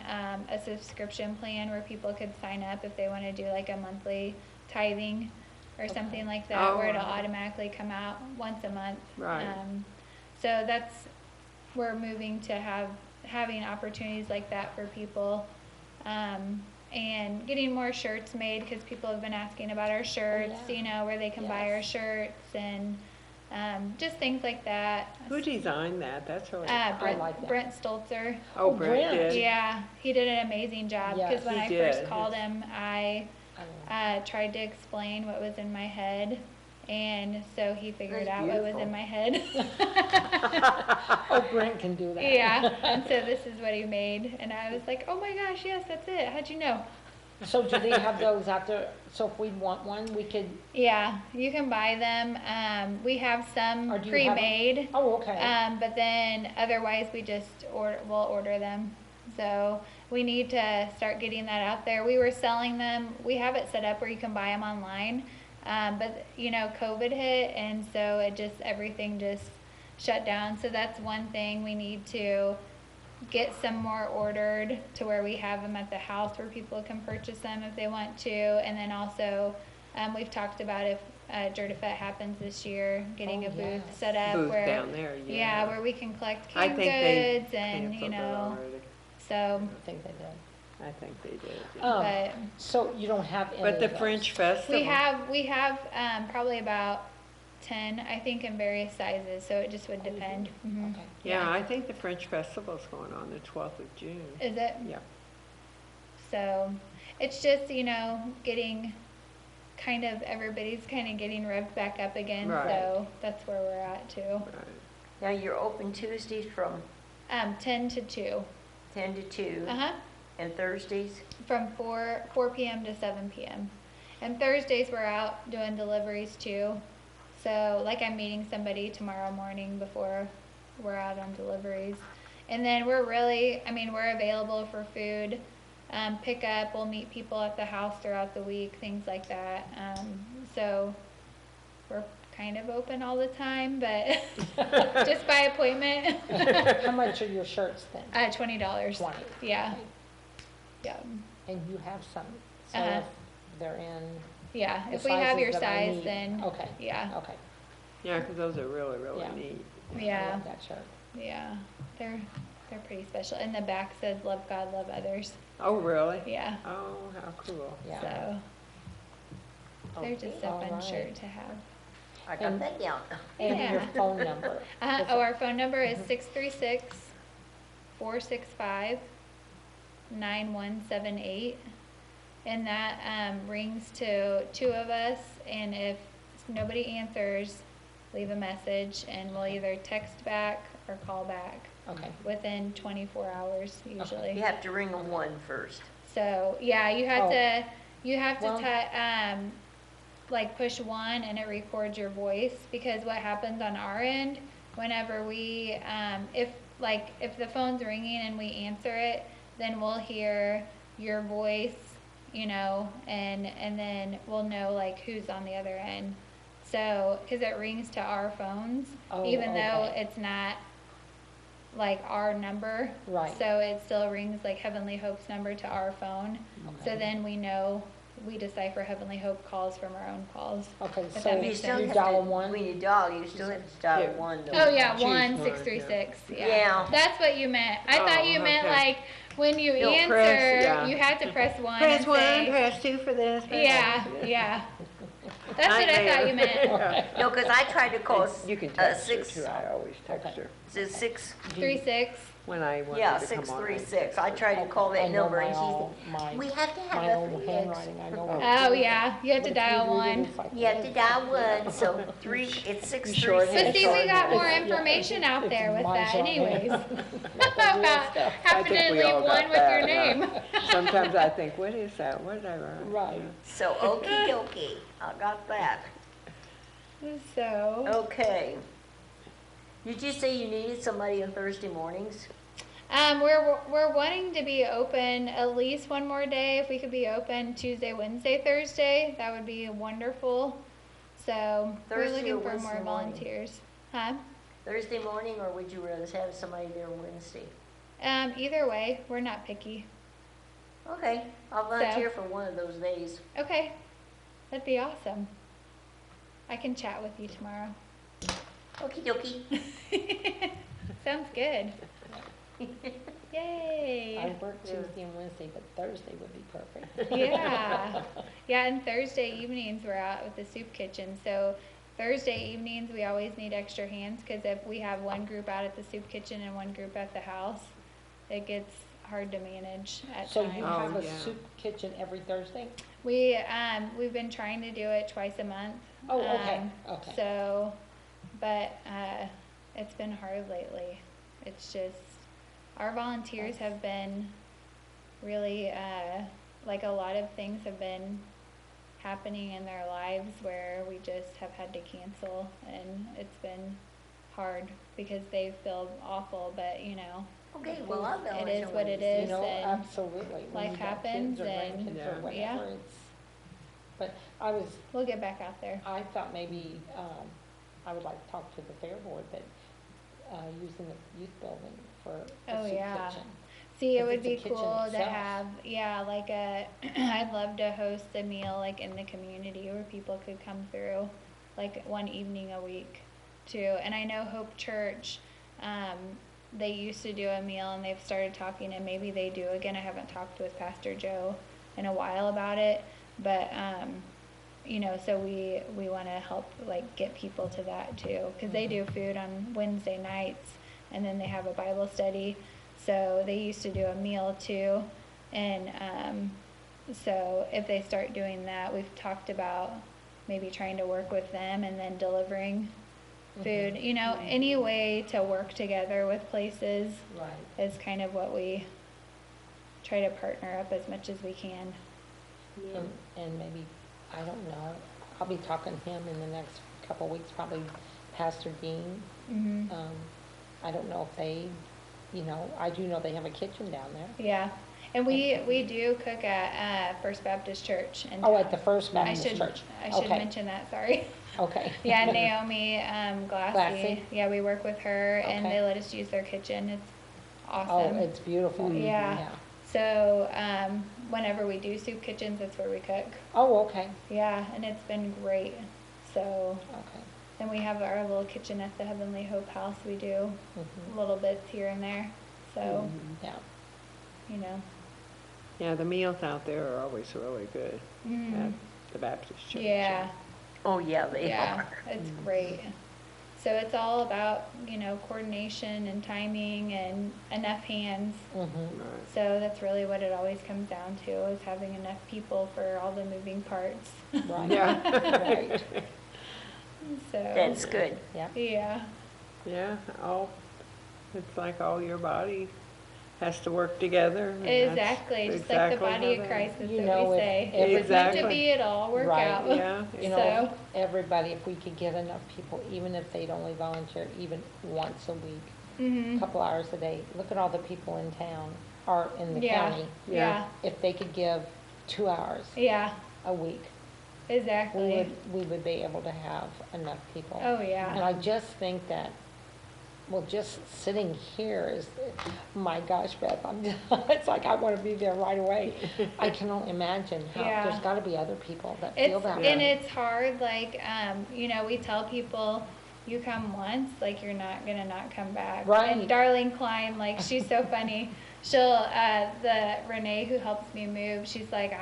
a subscription plan where people could sign up if they want to do like a monthly tithing or something like that, Oh, where it'll right. automatically come out once a month. Right. So we're moving to having opportunities like that for people, and getting more shirts made, because people have been asking about our shirts, yeah. where they can buy our Yes. shirts, and just things like that. Who designed that? That's really, Brent, like that. Brent Stolzer. oh, Brent Brent. did? Yeah, he did an amazing job, Yes, because when he I did. first called him, I I know. tried to explain what was in my head, and so he figured That's out what was beautiful. in my head. Oh, Brent can do that. Yeah, and so this is what he made, and I was like, oh my gosh, yes, that's it. How'd you know? So do they have those out there? So if we want one, we could, Yeah, you can buy them. We have some Or do you have 'em? pre-made, oh, okay. but then otherwise we just we'll order them. So we need to start getting that out there. We were selling them. We have it set up where you can buy them online, but COVID hit, and so everything just shut down. So that's one thing we need to get some more ordered to where we have them at the house where people can purchase them if they want to. And then also, we've talked about if Jerdafet happens this year, getting Oh, a booth yes. set up Booth where, down there, yeah. where we can collect I canned think they goods and, canceled it already. so, I think they did. I think they did. yeah. Um, but So you don't have any But of the those? French Festival. we have probably about 10, I think, in various sizes, so it just would depend. Mhm. Okay. Yeah, I think the French Festival's going on the 12th of June. Is it? Yeah. So it's just, getting kind of, everybody's kind of getting revved back up again, Right. so that's where we're at too. Right. Now, you're open Tuesdays from 10 to 2. 10 to 2, Uh-huh. and Thursdays? From 4 p.m. to 7 p.m. And Thursdays we're out doing deliveries too. So like I'm meeting somebody tomorrow morning before we're out on deliveries. And then we're available for food, pickup. We'll meet people at the house throughout the week, things like that. So we're kind of open all the time, but just by appointment. How much are your shirts then? $20. 20. Yeah. Yeah. And you have some, so Uh-huh. if they're in Yeah, the if we have your sizes that I size, need. then, Okay, yeah, okay. Yeah, 'cause those are really, really Yeah. neat. I yeah, love that shirt. yeah. They're pretty special. And the back says, "Love God, love others." Oh, really? Yeah, Oh, how cool. Yeah. so they're just a All fun right. shirt to have. I got And- that down. And your Yeah. phone number. Our phone number is 636-465-9178. And that rings to 2 of us. And if nobody answers, leave a message and we'll either text back or call back Okay, within 24 hours usually. You have to ring a 1 first. So, yeah, you have Oh. to Well- like push 1 and it records your voice, because what happens on our end, whenever we, if the phone's ringing and we answer it, then we'll hear your voice, and then we'll know like who's on the other end. So, cause it rings to our phones, Oh, even though okay. it's not like our number. Right. So it still rings like Heavenly Hope's number to our phone. So Okay. then we decipher Heavenly Hope calls from our own calls. okay, If so that You makes still you sense. have dial to, 1? when you dial, you still have to dial Yeah. 1 though. Oh yeah, Choose 1-636. one, Yeah. That's what you meant. I thought you Oh, meant okay. like when you No, answer, press, yeah. you had to press 1 Press and 1, say, press 2 for this. press yeah, 1 for this. yeah. That's what I thought you meant. Yeah. No, because I tried to call, You can text her 6, too, I always text Okay. her 6, 36. when I want yeah, her to come on. 636. I tried to call I that know number my and own- she my- said, we have to My have own the 3X. handwriting, I know what Oh it is. yeah, you have to But if you dial read it, 1. it's like, You have to dial "What?" 1, so 3, it's shorthand 636. But see, we got more Yeah, information out it's there with my that shorthand. anyways. That's the real About stuff. having to we all leave got 1 with your that, yeah. name. Sometimes I think, what is that? What did I write? Right. So, okey dokey, I got that. So, Okay. Did you say you needed somebody on Thursday mornings? we're wanting to be open at least one more day. If we could be open Tuesday, Wednesday, Thursday, that would be wonderful. So Thursday we're or looking for Wednesday more morning? volunteers. Huh? Thursday morning, or would you rather have somebody there Wednesday? Either way, we're not picky. Okay, I'll volunteer for one of those days. Okay, that'd be awesome. I can chat with you tomorrow. Okey dokey. Sounds good. I Yay. work Tuesday and Wednesday, but Thursday would be perfect. Yeah. Yeah, and Thursday evenings we're out with the soup kitchen. So Thursday evenings we always need extra hands, because if we have one group out at the soup kitchen and one group at the house, it gets hard to manage at So times. you Oh, have a yeah. soup kitchen every Thursday? We've been trying to do it twice a month. Oh, okay, okay. So, but it's been hard lately. It's just, our volunteers have been really, like a lot of things have been happening in their lives where we just have had to cancel, and it's been hard because they feel awful, but Okay, well, I'll it volunteer is what it Wednesday. You is, know, and absolutely. When life you got happens, kids or and- grandkids or Yeah. whatever, it's, but we'll get back out there. I thought maybe, I would like to talk to the fair board, but, using the youth building for Oh, a soup yeah. kitchen. See, it If would it's a be kitchen cool to itself. have, like I'd love to host a meal like in the community where people could come through, like one evening a week too. And I know Hope Church, they used to do a meal and they've started talking, and maybe they do again. I haven't talked with Pastor Joe in a while about it, but so we want to help like get people to that too, because they do food on Wednesday nights, and then they have a Bible study. So they used to do a meal too, and So if they start doing that, we've talked about maybe trying to work with them and then delivering food. You know, any way to work together with places Right. is kind of what we try to partner up as much as we can. And maybe, I don't know, I'll be talking to him in the next couple of weeks, probably Pastor Dean. Mm-hmm. I don't know if they, you know, I do know they have a kitchen down there. Yeah, and we do cook at First Baptist Church in Oh, town. at the First Baptist I should Church. Okay. mention mention that. Sorry. Okay. Yeah, Naomi Glassy. Glassy? Yeah, we work with her, and Okay. they let us use their kitchen. It's Oh, awesome. it's beautiful. Yeah. So whenever we do soup kitchens, that's where we cook. Oh, okay, Yeah, and it's been great. So, okay. and we have our little kitchen at the Heavenly Hope House. We do Mhm. little bits here and there. So, Yeah. you know. Yeah, the meals out there are always really good Mm. at the Baptist church. Yeah. Oh, yeah, they Yeah, are. it's great. So it's all about, you know, coordination and timing and enough hands. Mhm. Right. So that's really what it always comes down to, is having enough people for all the moving parts. Right. Yeah. Right. So, That's good. Yeah. yeah, Yeah, it's like all your body has to work together. and that's exactly. Just like the exactly body how of that- Christ, that's You what know, we if say. every- It's meant to Exactly. be, it'll all work Right. out. Yeah. You know, So, everybody, if we could get enough people, even if they'd only volunteer even once a week, a mhm. couple hours a day, look at all the people in town, or in the Yeah. county. Yeah, If they could give 2 hours yeah, a week, exactly. we would be able to have enough people. Oh, And yeah. I just think that, well, just sitting here is, my gosh, Beth, it's like I want to be there right away. I can only imagine how, Yeah. there's got to be other people that It's, feel that and way. it's hard, like, you know, we tell people, you come once, like, you're not gonna not come back. Right. And Darlene Klein, like, she's so funny. She'll, the Renee who helps me move, she's like,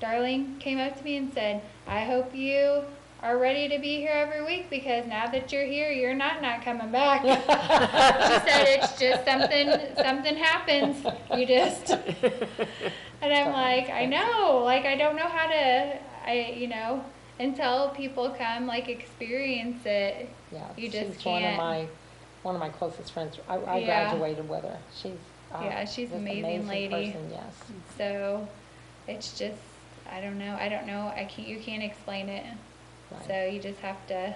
Darlene came up to me and said, I hope you are ready to be here every week, because now that you're here, you're not coming back. She said, it's just something happens, you just, and I'm like, I know, like, I don't know how to, you know, until people come, like, experience it. Yeah, You just she's can't. one of my closest friends. I Yeah. graduated with her. She's Yeah, she's just an amazing lady. person, yes. So it's just, I don't know, you can't explain it. Right. So you just have to,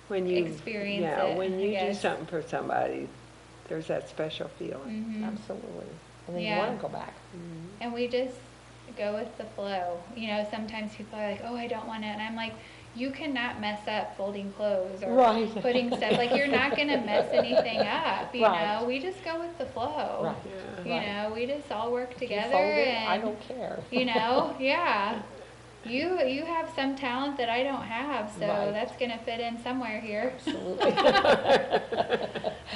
When you, experience yeah, it, when I you do guess. something for somebody, there's that special feeling. mhm. Absolutely. And then you Yeah. want to go back. And we just go with the flow. You know, sometimes people are like, oh, I don't want to, and I'm like, you cannot mess up folding clothes or Right. putting stuff, like, you're not gonna mess anything up, you Right. know? We just go with the flow. Right. Yeah. You Right. know, we just all work If you together fold it, I and, don't care. you know, yeah. You have some talent that I don't have, so Right. that's gonna fit in somewhere here. Absolutely.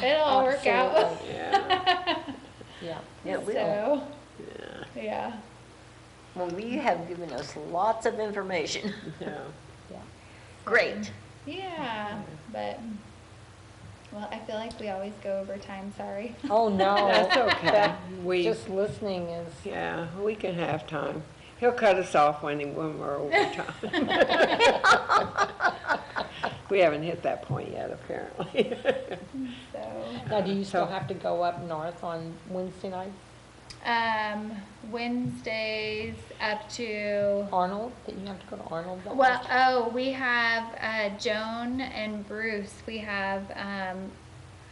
It'll all work out. Absolutely. Yeah, Yeah. Yeah, we, So, yeah, yeah. well, you have given us lots of information. yeah. Yeah. Great. Yeah, but, well, I feel like we always go over time, sorry. Oh, no. That's okay. That- We, Just listening is, yeah, we can have time. He'll cut us off when we're over time. We haven't hit that point yet, apparently. So, now do you still So- have to go up north on Wednesday nights? Wednesdays up to, Arnold? Did you have to go to Arnold? that well, last- oh, we have, Joan and Bruce, we have,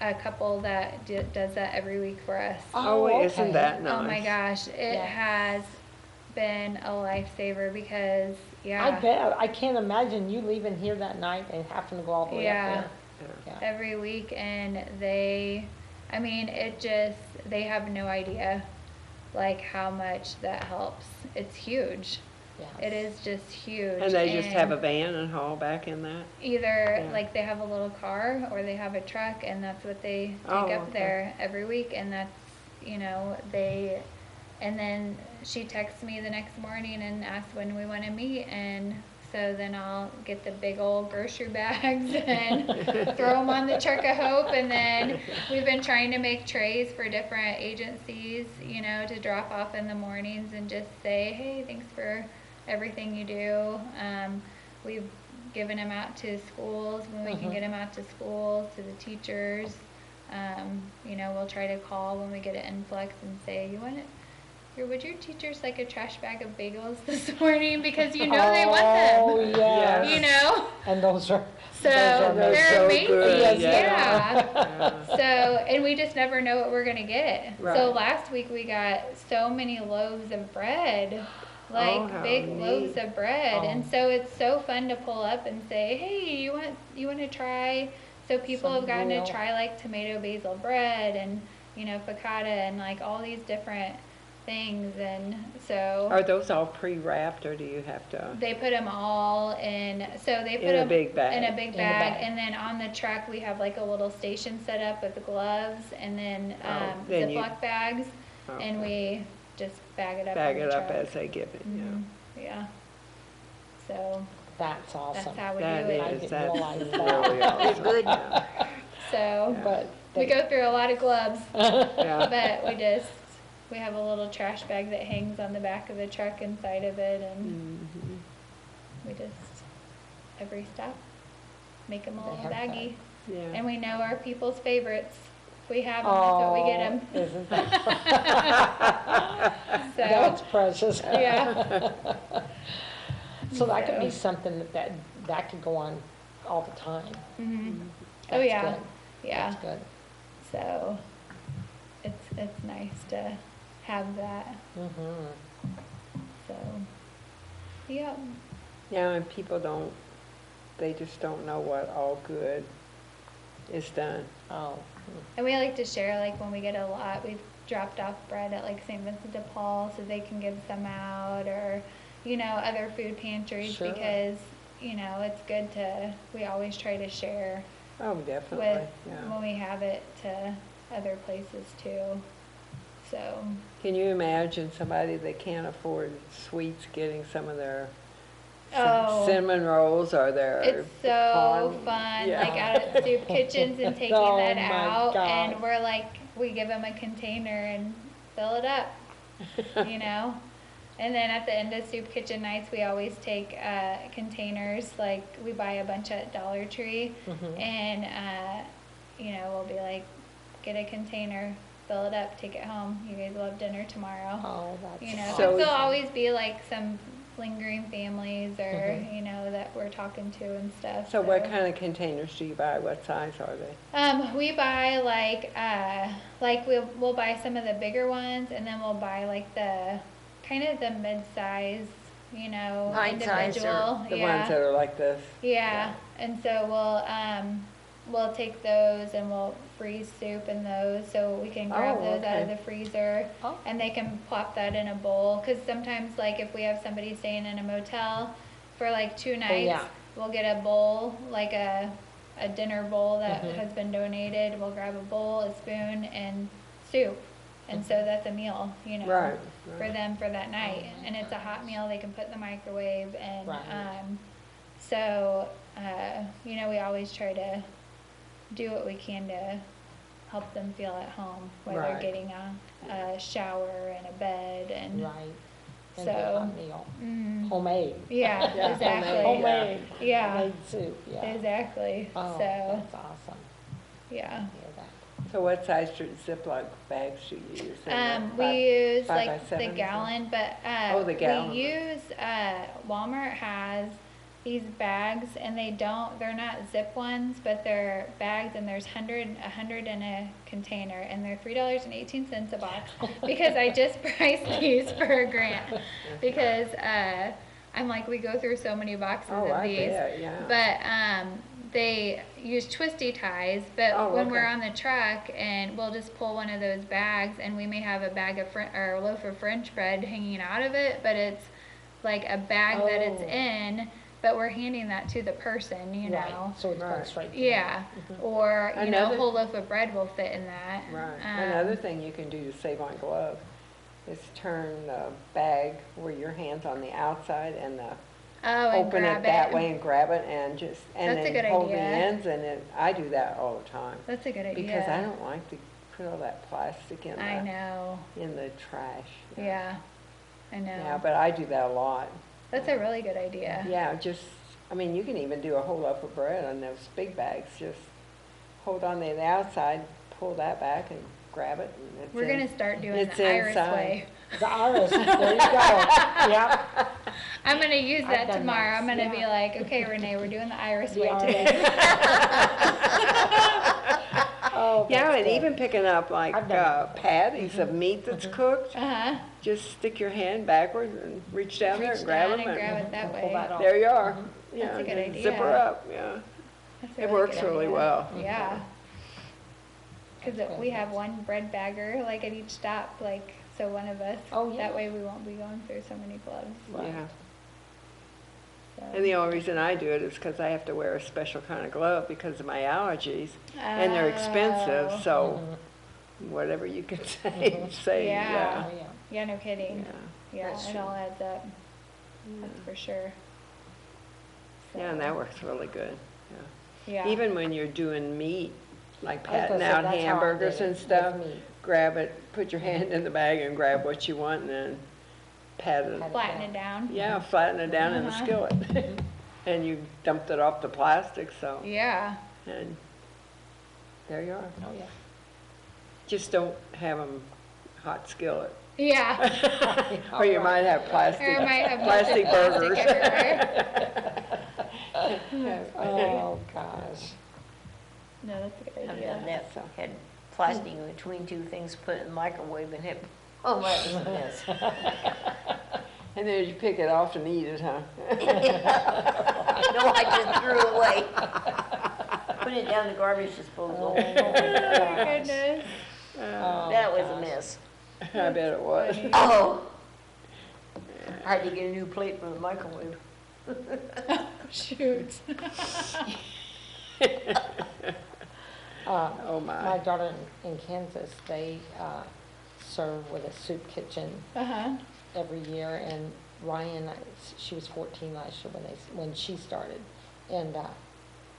a couple that does that every week for us. Oh, okay. isn't that nice? Oh my gosh, it Yeah. has been a lifesaver because, yeah. I bet. I can't imagine you leaving here that night and having to go all the way Yeah. up there. Yeah. Every week, and they have no idea, like, how much that helps. It's huge. Yeah. It is just huge. And they just have a van and haul back in that? Either, Yeah. like, they have a little car, or they have a truck, and that's what they take Oh, up okay. there every week, and that's, you know, and then she texts me the next morning and asks when we want to meet, and so then I'll get the big old grocery bags and throw them on the truck of hope. And then we've been trying to make trays for different agencies, you know, to drop off in the mornings and just say, hey, thanks for everything you do. We've given them out to schools when we can get them out to schools, to the teachers. You know, we'll try to call when we get an influx and say, would your teachers like a trash bag of bagels this morning? Because you know they want them. Oh, yes. You know? And those are They're so amazing. good, Yeah. So, and we just never know what we're going to get. Right. So last week we got so many loaves of bread. Like how big neat. loaves of bread. Oh. And so it's so fun to pull up and say, hey, you want to try? So people have gotten real- to try like tomato basil bread and, you know, piccata and like all these different things. And so Are those all pre-wrapped, or do you have to? they put them all in, so they put In a them big bag. in a big In the bag, bag. and then on the truck we have like a little station set up with the gloves and then then you- Ziploc bags, and Okay. we just bag it up Bag on the it up truck. as they give it, Mhm. Yeah. So That's awesome. that's how we That do it. I is, didn't that's realize that. really awesome. Good. Yeah. So But we go through a lot of gloves, Yeah. but we have a little trash bag that hangs on the back of the truck inside of it, and Mhm. we just every stop make them a They little have baggie. Yeah. And we know our people's favorites. If we have them, that's what we get them. Oh, isn't that, So, that's precious. yeah. So that could be So- something that could go on all the time. Oh, That's yeah. good. Yeah. That's good. So, it's nice to have that. Mm-hmm. So, yeah. Yeah, and people they just don't know what all good is done. Oh, And we like to share, like, when we get a lot, we've dropped off bread at, like, St. Vincent de Paul so they can give some out, or, you know, other food pantries, Sure. because, you know, it's good we always try to share Oh, definitely, with, yeah. when we have it, to other places too. So, Can you imagine somebody that can't afford sweets getting some of their Oh. cinnamon rolls or their it's so pecan- fun, yeah. like out at soup kitchens and taking Oh that my out, God. and we're like, we give them a container and fill it up, you know? And then at the end of soup kitchen nights, we always take containers, like we buy a bunch at Dollar Tree, Mhm. and you know, we'll be like, get a container, fill it up, take it home. You guys will have dinner tomorrow. oh, that's You know, So so awesome. there'll always be like some lingering families, or Mhm. you know, that we're talking to and stuff. So what kind of containers do you buy? What size are they? We buy like we'll buy some of the bigger ones, and then we'll buy like the kind of the mid-size, you know, Pint size or individual. The Yeah. ones that are like this? Yeah, and so we'll take those and we'll freeze soup in those, so we can grab Oh, those out of okay. the freezer, Oh. and they can plop that in a bowl. Because sometimes, like if we have somebody staying in a motel for like 2 nights, yeah. we'll get a bowl, like a dinner bowl that Mhm. has been donated. We'll grab a bowl, a spoon, and soup, and so that's a meal, you know, Right, for right. them for that night. And it's a hot meal they can put in the microwave, and Right. so you know, we always try to do what we can to help them feel at home, whether Right. getting a shower and a bed, and Right. And So- a hot meal. mm, Homemade. yeah, Yeah, exactly, Homemade. yeah, Homemade soup, yeah. exactly. Oh, So that's awesome. yeah. I hear that. So what size Ziploc bags do you use? We use 5 by like the 7 or gallon, but Oh, the gallon. we use Walmart has these bags, and they're not zip ones, but they're bags, and there's 100 in a container, and they're $3.18 a box, because I just priced these for a grant, because I'm like, we go through so many boxes Oh, of I these. bet, yeah. But they use twisty ties, but Oh, when we're okay. on the truck, and we'll just pull one of those bags, and we may have a bag of or a loaf of French bread hanging out of it, but it's like a bag that it's Oh. in, but we're handing that to the person, you know. Right, so it's going Right. straight to Yeah, or you know, a Another- whole loaf of bread will fit in that. Right. Um, Another thing you can do to save on gloves is turn the bag where your hand's on the outside and the Oh, and open grab it that it. way and grab it and just, and That's a then good hold the idea. ends, and then, I do that all the time. That's a good idea. Because I don't like to put all that plastic in I know. the trash. Yeah, I know. Yeah, but I do that a lot. That's a really good idea. Yeah, just, I mean, you can even do a whole loaf of bread on those big bags, just hold on to the outside, pull that back and grab it, and it's We're gonna start doing it's the Irish inside. way. The iris, there you go. Yep. I'm gonna use I've that done tomorrow. that. I'm gonna be Yeah. like, okay, Renee, we're doing the Irish The way iris. today. Oh, Yeah, that's and good. even picking up like I've done patties of meat that's cooked, Uh-huh. just stick your hand backwards and reach down there Reach and grab down them. and grab it that Pull way. that off. There you are. Yeah, That's a good and zip her idea. up, yeah. That's a It works good really idea. well. Yeah. Cause we have one bread bagger, like at each stop, like, so one of us. Oh, yeah. That way we won't be going through so many gloves. Right. Yeah. So. And the only reason I do it is because I have to wear a special kind of glove because of my allergies, and they're expensive, Oh. so whatever you can say, Yeah. yeah. Oh, yeah. Yeah, no kidding. Yeah, That's it true. all adds up. That's for sure. Yeah, and So, that works really good, yeah. Yeah. Even when you're doing meat, like I was patting gonna say, out that's how I hamburgers did it and with stuff, meat. grab it, put your hand in the bag and grab what you want and then pat it. Pat Flatten it down. Yeah, flatten it down in the Uh-huh. skillet. And you dumped it off the plastic, so, Yeah. and there you are. Oh, yeah. Just don't have them hot skillet. Yeah. Or you might have plastic, Or it might have plastic burgers. everywhere. Oh, gosh. No, that's a good I've idea. done that, had plastic in between two things, put it in the microwave and hit, oh, that was a mess. And then you pick it off and eat it, huh? No, I just threw it away. Put it down the garbage disposal. Oh my goodness. Oh, That was a gosh. mess. I bet it was. Funny. Oh. I had to get a new plate for the microwave. Shoot. Oh, My my. daughter in Kansas, they serve with a soup kitchen Uh-huh. every year, and Ryan, she was 14 last year when she started, and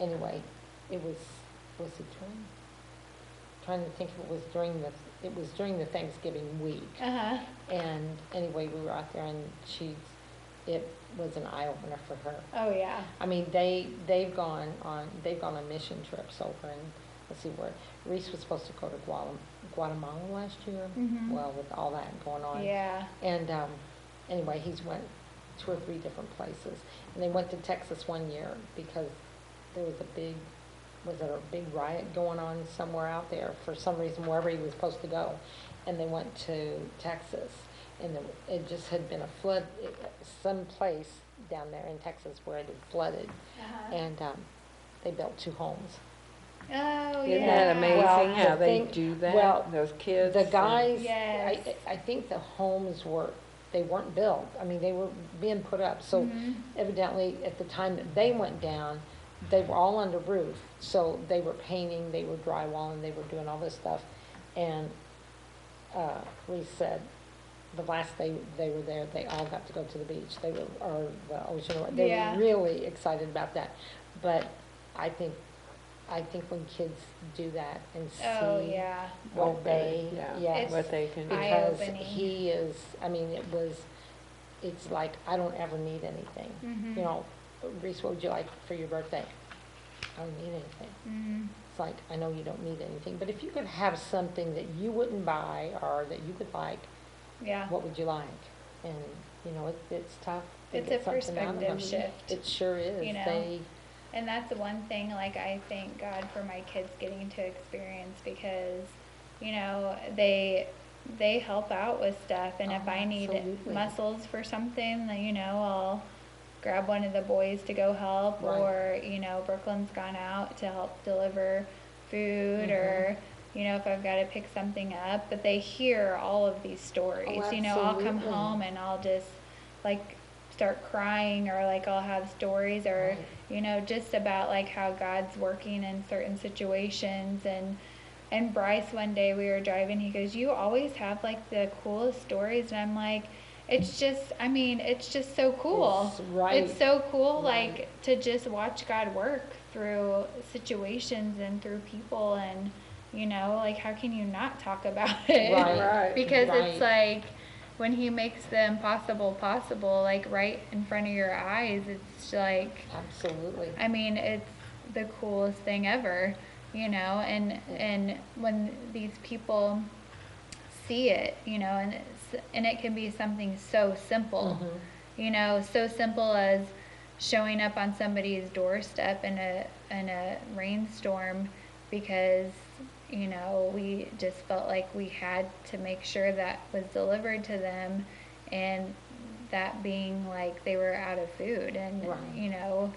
anyway, it was it during? Trying to think if it was during the Thanksgiving week, Uh-huh. and anyway, we were out there, and it was an eye opener for her. Oh, yeah. I mean, they've gone on mission trips over, and let's see where, Reese was supposed to go to Guatemala last year, Mhm. well, with all that going on. Yeah. And anyway, he's went 2 or 3 different places. And they went to Texas one year because there was a big riot going on somewhere out there for some reason, wherever he was supposed to go. And they went to Texas, and it just had been a flood, some place down there in Texas where it had flooded. Uh-huh. And they built 2 homes. Oh, yeah. Isn't that amazing Well, how the they thing- do that, well, those kids? The and- guys, Yes. I think the homes they weren't built. I mean, they were being put up. So Mhm. evidently, at the time that they went down, they were all under roof. So they were painting, they were drywalling, they were doing all this stuff. And Reese said, the last they were there, they all got to go to the beach. Or the ocean. They Yeah. were really excited about that. But I think when kids do that and see Oh, yeah. what they, Yeah, yes, what they can do. because Eye-opening. he is, I mean, it's like, I don't ever need anything. Mhm. You know, Reese, what would you like for your birthday? I don't need anything. Mhm. It's like, I know you don't need anything, but if you could have something that you wouldn't buy or that you would like, Yeah. what would you like? And, you know, it's tough to It's get a something out of them. perspective shift. It sure is. You know? They, And that's the one thing, like, I thank God for my kids getting to experience because, you know, they help out with stuff. And if Oh, I need absolutely. muscles for something, then, you know, I'll grab one of the boys to go help. Right. Or, you know, Brooklyn's gone out to help deliver food or, you know, if I've got to pick something up. But they hear all of these stories. Oh, You know, I'll come absolutely. home and I'll just, like, start crying or, like, I'll have stories or, Right. you know, just about like how God's working in certain situations. And Bryce, one day we were driving, he goes, "You always have like the coolest stories." And I'm like, it's just, I mean, it's just so cool. It's right. It's so cool, Right. like, to just watch God work through situations and through people, and, you know, like, how can you not talk about it? Right. Right. Because Right. it's like, when he makes the impossible possible, like, right in front of your eyes, it's like, Absolutely. I mean, it's the coolest thing ever, you know, and when these people see it, you know, and it can be something so simple, you know, so simple as showing up on somebody's doorstep in a rainstorm because, you know, we just felt like we had to make sure that was delivered to them, and that being like they were out of food, and Right. you know,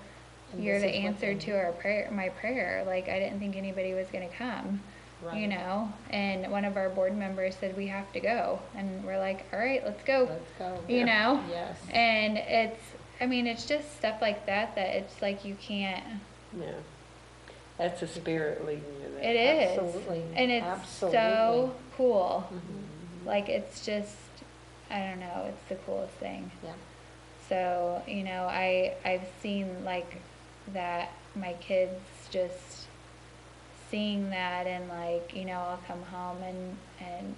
And you're this the is what answer they to our prayer, my prayer. Like, I didn't think anybody was gonna come, you Right. know, and one of our board members said we have to go, and we're like, all right, let's go, Let's go. you know. Yes. And it's, I mean, it's just stuff like that that it's like you can't. Yeah. That's the spirit leading you there. It is. Absolutely. And it's Absolutely. so cool. Mhm. Like, it's just, I don't know, it's the coolest thing. Yeah. So, you know, I've seen like that, my kids just seeing that, and like, you know, I'll come home and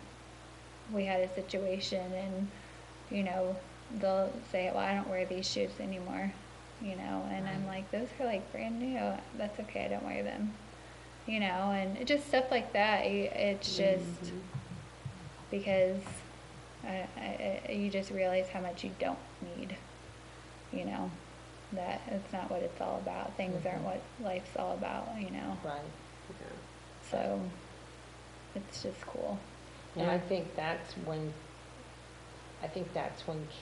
we had a situation, and, you know, they'll say, well, I don't wear these shoes anymore, you know, and I'm like, those are like brand new. That's okay, I don't wear them, you know, and just stuff like that. It's just because you just realize how much you don't need, you know, that it's not what it's all about. Things aren't what life's all about, you know, Right. so it's just cool. And I think that's when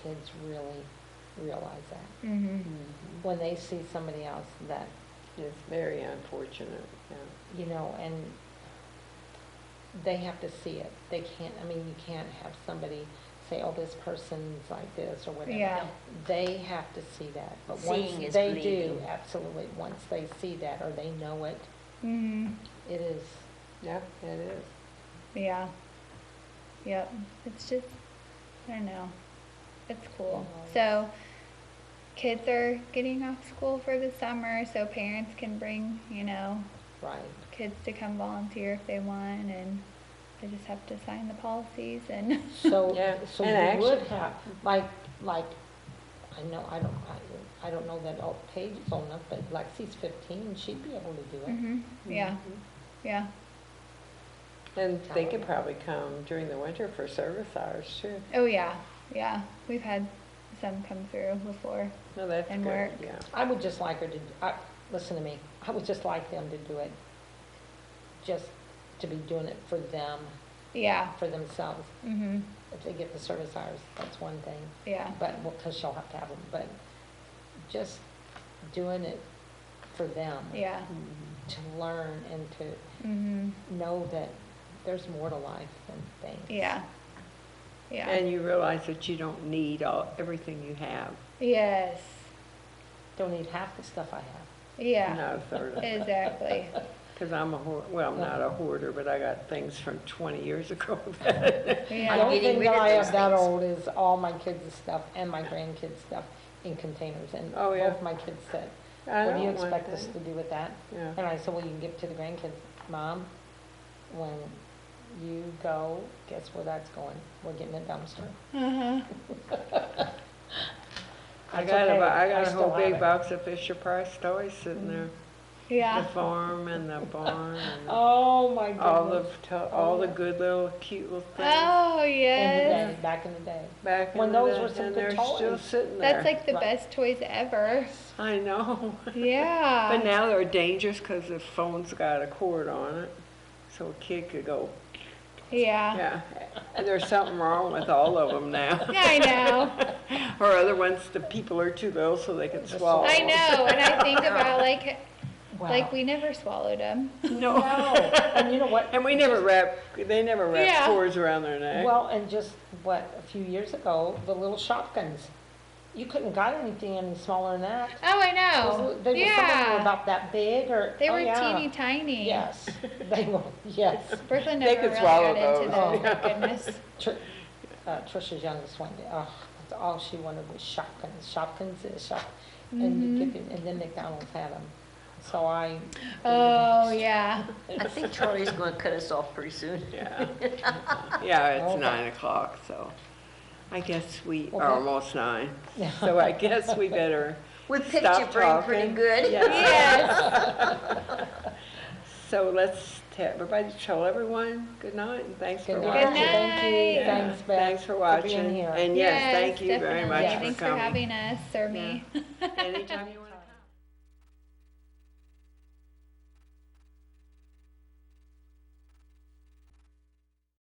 kids really realize that. Mm-hmm. When they see somebody else that, It's very unfortunate, yeah. you know, and they have to see it. They can't, I mean, you can't have somebody say, oh, this person's like this or whatever. Yeah. They have to see that. But Seeing once is they do, believing. absolutely, once they see that or they know it, Mm-hmm. it is, Yeah, it is. Yeah. Yep. It's just, I don't know. It's cool. So, kids are getting off school for the summer, so parents can bring, you know, right. kids to come volunteer if they want, and they just have to sign the policies and. So, Yeah, so and you would actually- have, like, I know, I don't know that Paige is old enough, but Lexi's 15, she'd be able to do it. Mhm. Yeah. Yeah. And they could probably come during the winter for service hours too. Oh yeah. Yeah. We've had some come through before. No, that's And good, work. yeah. I would just like her to, listen to me, I would just like them to do it, just to be doing it for them, Yeah. for themselves. Mhm. If they get the service hours, that's one thing, Yeah. but, well, because she'll have to have them, but just doing it for them. Yeah. To learn and to Mhm. know that there's more to life than things. Yeah. Yeah. And you realize that you don't need everything you have. Yes. Don't need half the stuff I have. Yeah. Not a third of it. Exactly. Because I'm well, I'm not a hoarder, but I got things from 20 years ago. that- The Yeah. only getting thing rid that of I those have that things. old is all my kids' stuff and my grandkids' stuff in containers. And Oh, yeah. both my kids said, I what do you don't want expect us that. to do with that? Yeah. And I said, well, you can give it to the grandkids. Mom, when you go, guess where that's going? We're getting a dumpster. Uh-huh. I That's got okay. I got a still whole have big it. box of Fisher-Price toys sitting there. The Yeah. farm and the barn and Oh, my goodness. all the good little cute little things. Oh, In the yes. day, back in the day. Back when in those the were day, some and good they're still toys. sitting there. That's like the Right. best toys ever. I know. Yeah. But now they're dangerous because the phone's got a cord on it, so a kid could go. Yeah. Yeah, and there's something wrong with all of them now. I know. Or other ones, the people are too little so they can swallow. I know. And I think about Wow. like we never swallowed them. No. No, and you know what? And they never wrap Yeah. cords around their neck. Well, and just, a few years ago, the little shotguns. You couldn't got anything any smaller than that. Oh, I know. Some of them were Yeah. about that big or, They oh, were yeah. teeny tiny. Yes, they were, yes. Bertha They never could really swallow got into those. them, thank goodness. Trisha's youngest one, all she wanted was Shopkins is shop, and then McDonald's had them. So Oh, yeah. I think Charlie's gonna cut us off pretty soon. Yeah. Yeah, it's Okay. 9:00, so I guess we Okay. are almost 9. So I guess we better We picked stop your brain pretty talking. good. Yeah. Yes. So let's everybody tell everyone good night and thanks for Good watching. night, thank you, night. Yeah, thanks Beth. Thanks for being watching. here. And yes, thank you very definitely. much for Thanks coming. for having us, or me. Anytime you want.